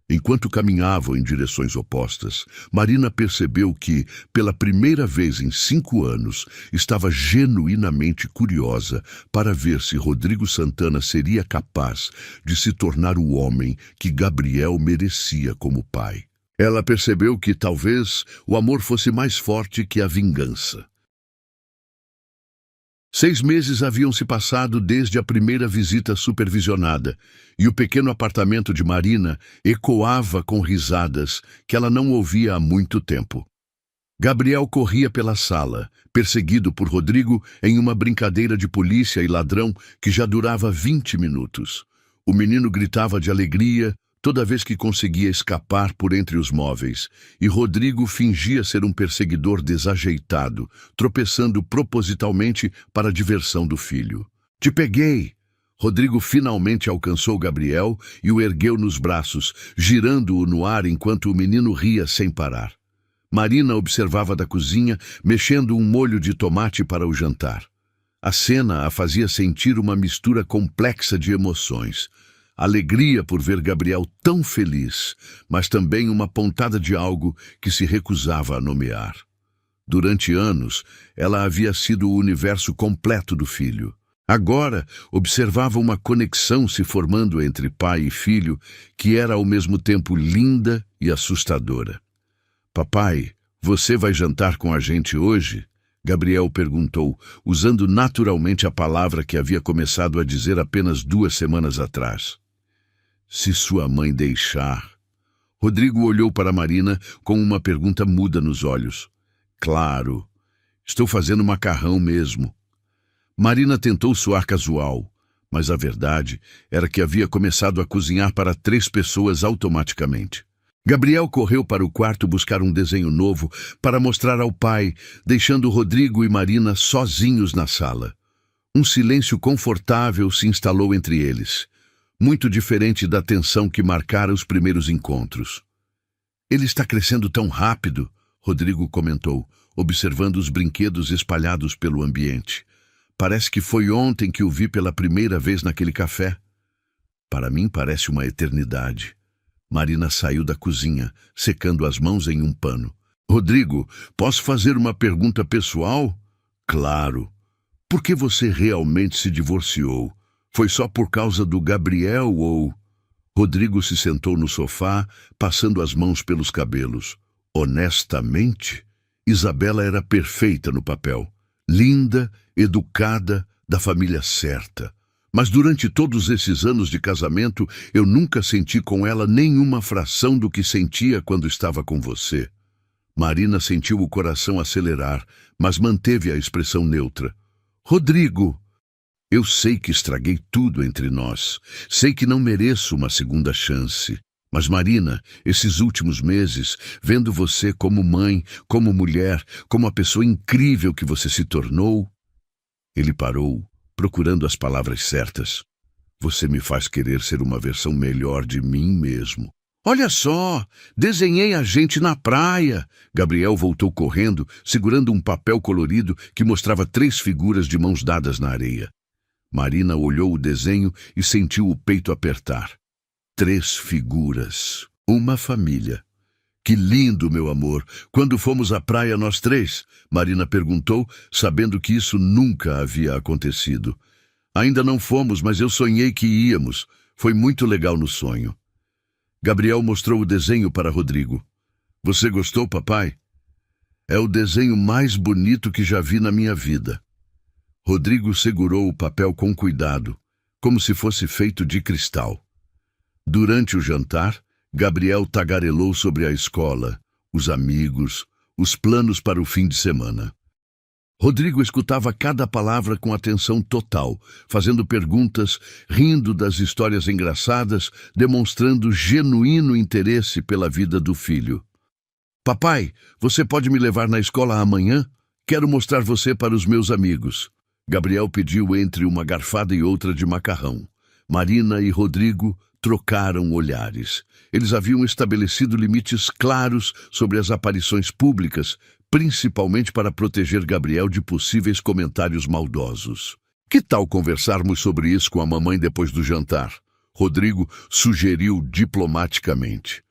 Enquanto caminhavam em direções opostas, Marina percebeu que, pela primeira vez em 5 anos, estava genuinamente curiosa para ver se Rodrigo Santana seria capaz de se tornar o homem que Gabriel merecia como pai. Ela percebeu que talvez o amor fosse mais forte que a vingança. 6 meses haviam se passado desde a primeira visita supervisionada, e o pequeno apartamento de Marina ecoava com risadas que ela não ouvia há muito tempo. Gabriel corria pela sala, perseguido por Rodrigo em uma brincadeira de polícia e ladrão que já durava 20 minutos. O menino gritava de alegria toda vez que conseguia escapar por entre os móveis, e Rodrigo fingia ser um perseguidor desajeitado, tropeçando propositalmente para a diversão do filho. Te peguei! Rodrigo finalmente alcançou Gabriel e o ergueu nos braços, girando-o no ar enquanto o menino ria sem parar. Marina observava da cozinha, mexendo um molho de tomate para o jantar. A cena a fazia sentir uma mistura complexa de emoções. Alegria por ver Gabriel tão feliz, mas também uma pontada de algo que se recusava a nomear. Durante anos, ela havia sido o universo completo do filho. Agora, observava uma conexão se formando entre pai e filho que era ao mesmo tempo linda e assustadora. Papai, você vai jantar com a gente hoje? Gabriel perguntou, usando naturalmente a palavra que havia começado a dizer apenas 2 semanas atrás. Se sua mãe deixar. Rodrigo olhou para Marina com uma pergunta muda nos olhos. Claro, estou fazendo macarrão mesmo. Marina tentou soar casual, mas a verdade era que havia começado a cozinhar para 3 pessoas automaticamente. Gabriel correu para o quarto buscar um desenho novo para mostrar ao pai, deixando Rodrigo e Marina sozinhos na sala. Um silêncio confortável se instalou entre eles, muito diferente da tensão que marcara os primeiros encontros. Ele está crescendo tão rápido, Rodrigo comentou, observando os brinquedos espalhados pelo ambiente. Parece que foi ontem que o vi pela primeira vez naquele café. Para mim parece uma eternidade. Marina saiu da cozinha, secando as mãos em um pano. Rodrigo, posso fazer uma pergunta pessoal? Claro. Por que você realmente se divorciou? Foi só por causa do Gabriel ou... Rodrigo se sentou no sofá, passando as mãos pelos cabelos. Honestamente, Isabela era perfeita no papel. Linda, educada, da família certa. Mas durante todos esses anos de casamento, eu nunca senti com ela nenhuma fração do que sentia quando estava com você. Marina sentiu o coração acelerar, mas manteve a expressão neutra. Rodrigo, eu sei que estraguei tudo entre nós. Sei que não mereço uma segunda chance. Mas, Marina, esses últimos meses, vendo você como mãe, como mulher, como a pessoa incrível que você se tornou... Ele parou, procurando as palavras certas. Você me faz querer ser uma versão melhor de mim mesmo. Olha só, desenhei a gente na praia. Gabriel voltou correndo, segurando um papel colorido que mostrava 3 figuras de mãos dadas na areia. Marina olhou o desenho e sentiu o peito apertar. 3 figuras, uma família. Que lindo, meu amor! Quando fomos à praia nós 3? Marina perguntou, sabendo que isso nunca havia acontecido. Ainda não fomos, mas eu sonhei que íamos. Foi muito legal no sonho. Gabriel mostrou o desenho para Rodrigo. Você gostou, papai? É o desenho mais bonito que já vi na minha vida. Rodrigo segurou o papel com cuidado, como se fosse feito de cristal. Durante o jantar, Gabriel tagarelou sobre a escola, os amigos, os planos para o fim de semana. Rodrigo escutava cada palavra com atenção total, fazendo perguntas, rindo das histórias engraçadas, demonstrando genuíno interesse pela vida do filho. Papai, você pode me levar na escola amanhã? Quero mostrar você para os meus amigos. Gabriel pediu entre uma garfada e outra de macarrão. Marina e Rodrigo trocaram olhares. Eles haviam estabelecido limites claros sobre as aparições públicas, principalmente para proteger Gabriel de possíveis comentários maldosos. Que tal conversarmos sobre isso com a mamãe depois do jantar? Rodrigo sugeriu diplomaticamente.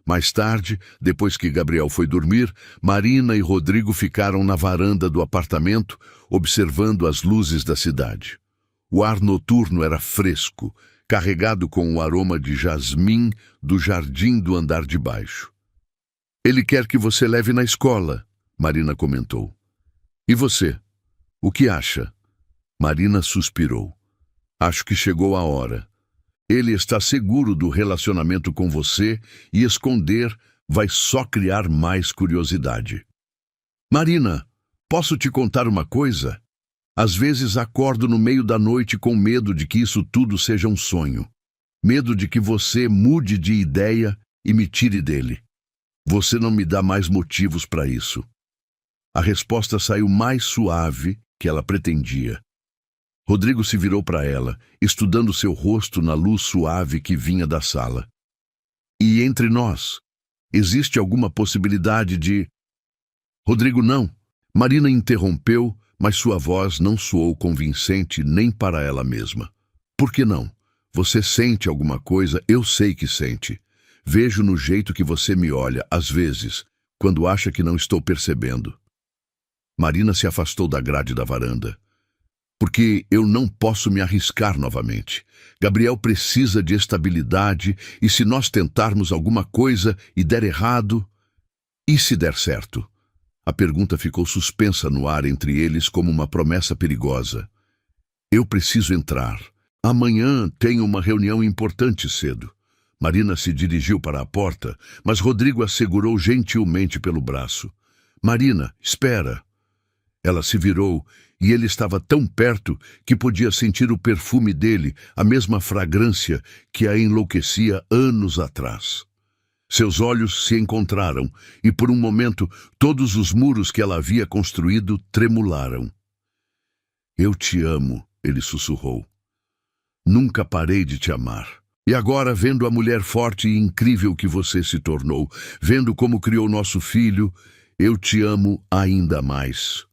Mais tarde, depois que Gabriel foi dormir, Marina e Rodrigo ficaram na varanda do apartamento, observando as luzes da cidade. O ar noturno era fresco, carregado com o aroma de jasmim do jardim do andar de baixo. Ele quer que você leve na escola, Marina comentou. E você? O que acha? Marina suspirou. Acho que chegou a hora. Ele está seguro do relacionamento com você e esconder vai só criar mais curiosidade. Marina, posso te contar uma coisa? Às vezes acordo no meio da noite com medo de que isso tudo seja um sonho. Medo de que você mude de ideia e me tire dele. Você não me dá mais motivos para isso. A resposta saiu mais suave que ela pretendia. Rodrigo se virou para ela, estudando seu rosto na luz suave que vinha da sala. E entre nós, existe alguma possibilidade de... Rodrigo, não. Marina interrompeu, mas sua voz não soou convincente nem para ela mesma. Por que não? Você sente alguma coisa, eu sei que sente. Vejo no jeito que você me olha, às vezes, quando acha que não estou percebendo. Marina se afastou da grade da varanda. Porque eu não posso me arriscar novamente. Gabriel precisa de estabilidade e se nós tentarmos alguma coisa e der errado... E se der certo? A pergunta ficou suspensa no ar entre eles como uma promessa perigosa. Eu preciso entrar. Amanhã tenho uma reunião importante cedo. Marina se dirigiu para a porta, mas Rodrigo a segurou gentilmente pelo braço. Marina, espera. Ela se virou e ele estava tão perto que podia sentir o perfume dele, a mesma fragrância que a enlouquecia anos atrás. Seus olhos se encontraram e, por um momento, todos os muros que ela havia construído tremularam. Eu te amo, ele sussurrou. Nunca parei de te amar. E agora, vendo a mulher forte e incrível que você se tornou, vendo como criou nosso filho, eu te amo ainda mais.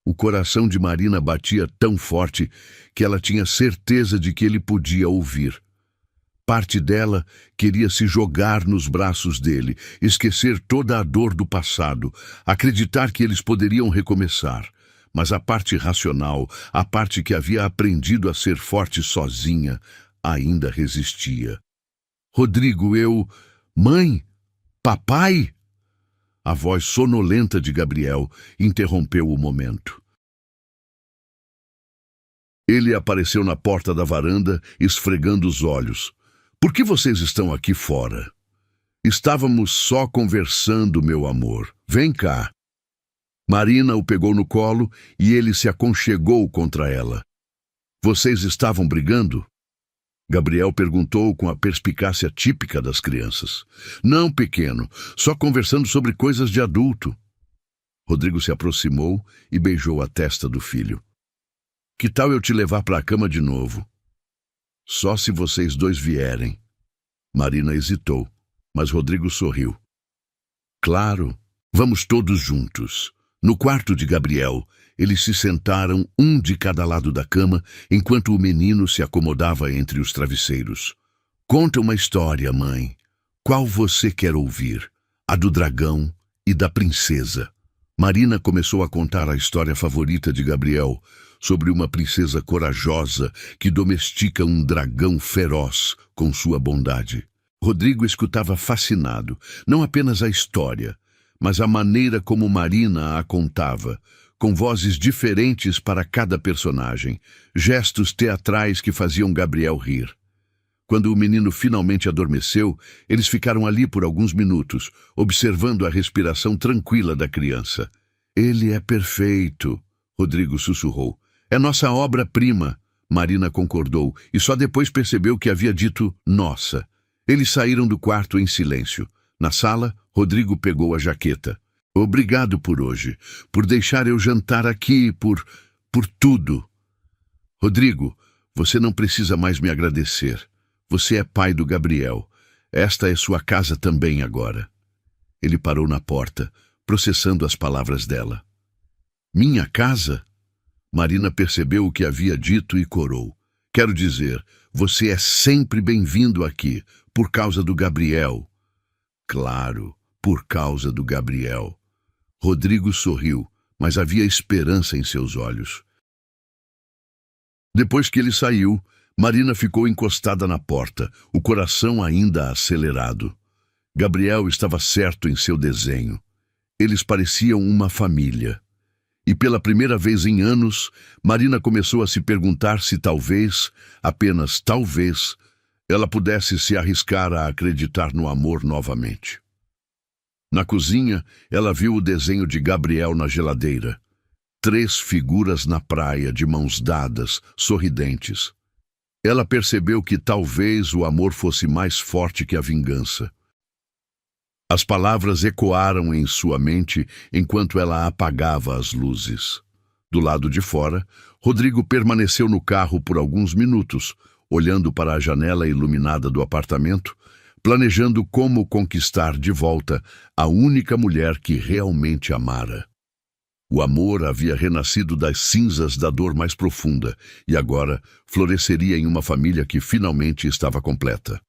O coração de Marina batia tão forte que ela tinha certeza de que ele podia ouvir. Parte dela queria se jogar nos braços dele, esquecer toda a dor do passado, acreditar que eles poderiam recomeçar. Mas a parte racional, a parte que havia aprendido a ser forte sozinha, ainda resistia. Rodrigo, eu... Mãe? Papai? A voz sonolenta de Gabriel interrompeu o momento. Ele apareceu na porta da varanda, esfregando os olhos. Por que vocês estão aqui fora? Estávamos só conversando, meu amor. Vem cá. Marina o pegou no colo e ele se aconchegou contra ela. Vocês estavam brigando? Gabriel perguntou com a perspicácia típica das crianças. Não, pequeno, só conversando sobre coisas de adulto. Rodrigo se aproximou e beijou a testa do filho. Que tal eu te levar para a cama de novo? Só se vocês dois vierem. Marina hesitou, mas Rodrigo sorriu. Claro, vamos todos juntos. No quarto de Gabriel, eles se sentaram um de cada lado da cama, enquanto o menino se acomodava entre os travesseiros. Conta uma história, mãe. Qual você quer ouvir? A do dragão e da princesa. Marina começou a contar a história favorita de Gabriel, sobre uma princesa corajosa que domestica um dragão feroz com sua bondade. Rodrigo escutava fascinado, não apenas a história, mas a maneira como Marina a contava, com vozes diferentes para cada personagem, gestos teatrais que faziam Gabriel rir. Quando o menino finalmente adormeceu, eles ficaram ali por alguns minutos, observando a respiração tranquila da criança. Ele é perfeito, Rodrigo sussurrou. É nossa obra-prima, Marina concordou, e só depois percebeu que havia dito nossa. Eles saíram do quarto em silêncio. Na sala, Rodrigo pegou a jaqueta. Obrigado por hoje, por deixar eu jantar aqui, por tudo. Rodrigo, você não precisa mais me agradecer. Você é pai do Gabriel. Esta é sua casa também agora. Ele parou na porta, processando as palavras dela. Minha casa? Marina percebeu o que havia dito e corou. Quero dizer, você é sempre bem-vindo aqui, por causa do Gabriel. Claro, por causa do Gabriel. Rodrigo sorriu, mas havia esperança em seus olhos. Depois que ele saiu, Marina ficou encostada na porta, o coração ainda acelerado. Gabriel estava certo em seu desenho. Eles pareciam uma família. E pela primeira vez em anos, Marina começou a se perguntar se talvez, apenas talvez, ela pudesse se arriscar a acreditar no amor novamente. Na cozinha, ela viu o desenho de Gabriel na geladeira. 3 figuras na praia, de mãos dadas, sorridentes. Ela percebeu que talvez o amor fosse mais forte que a vingança. As palavras ecoaram em sua mente enquanto ela apagava as luzes. Do lado de fora, Rodrigo permaneceu no carro por alguns minutos, olhando para a janela iluminada do apartamento, planejando como conquistar de volta a única mulher que realmente amara. O amor havia renascido das cinzas da dor mais profunda e agora floresceria em uma família que finalmente estava completa.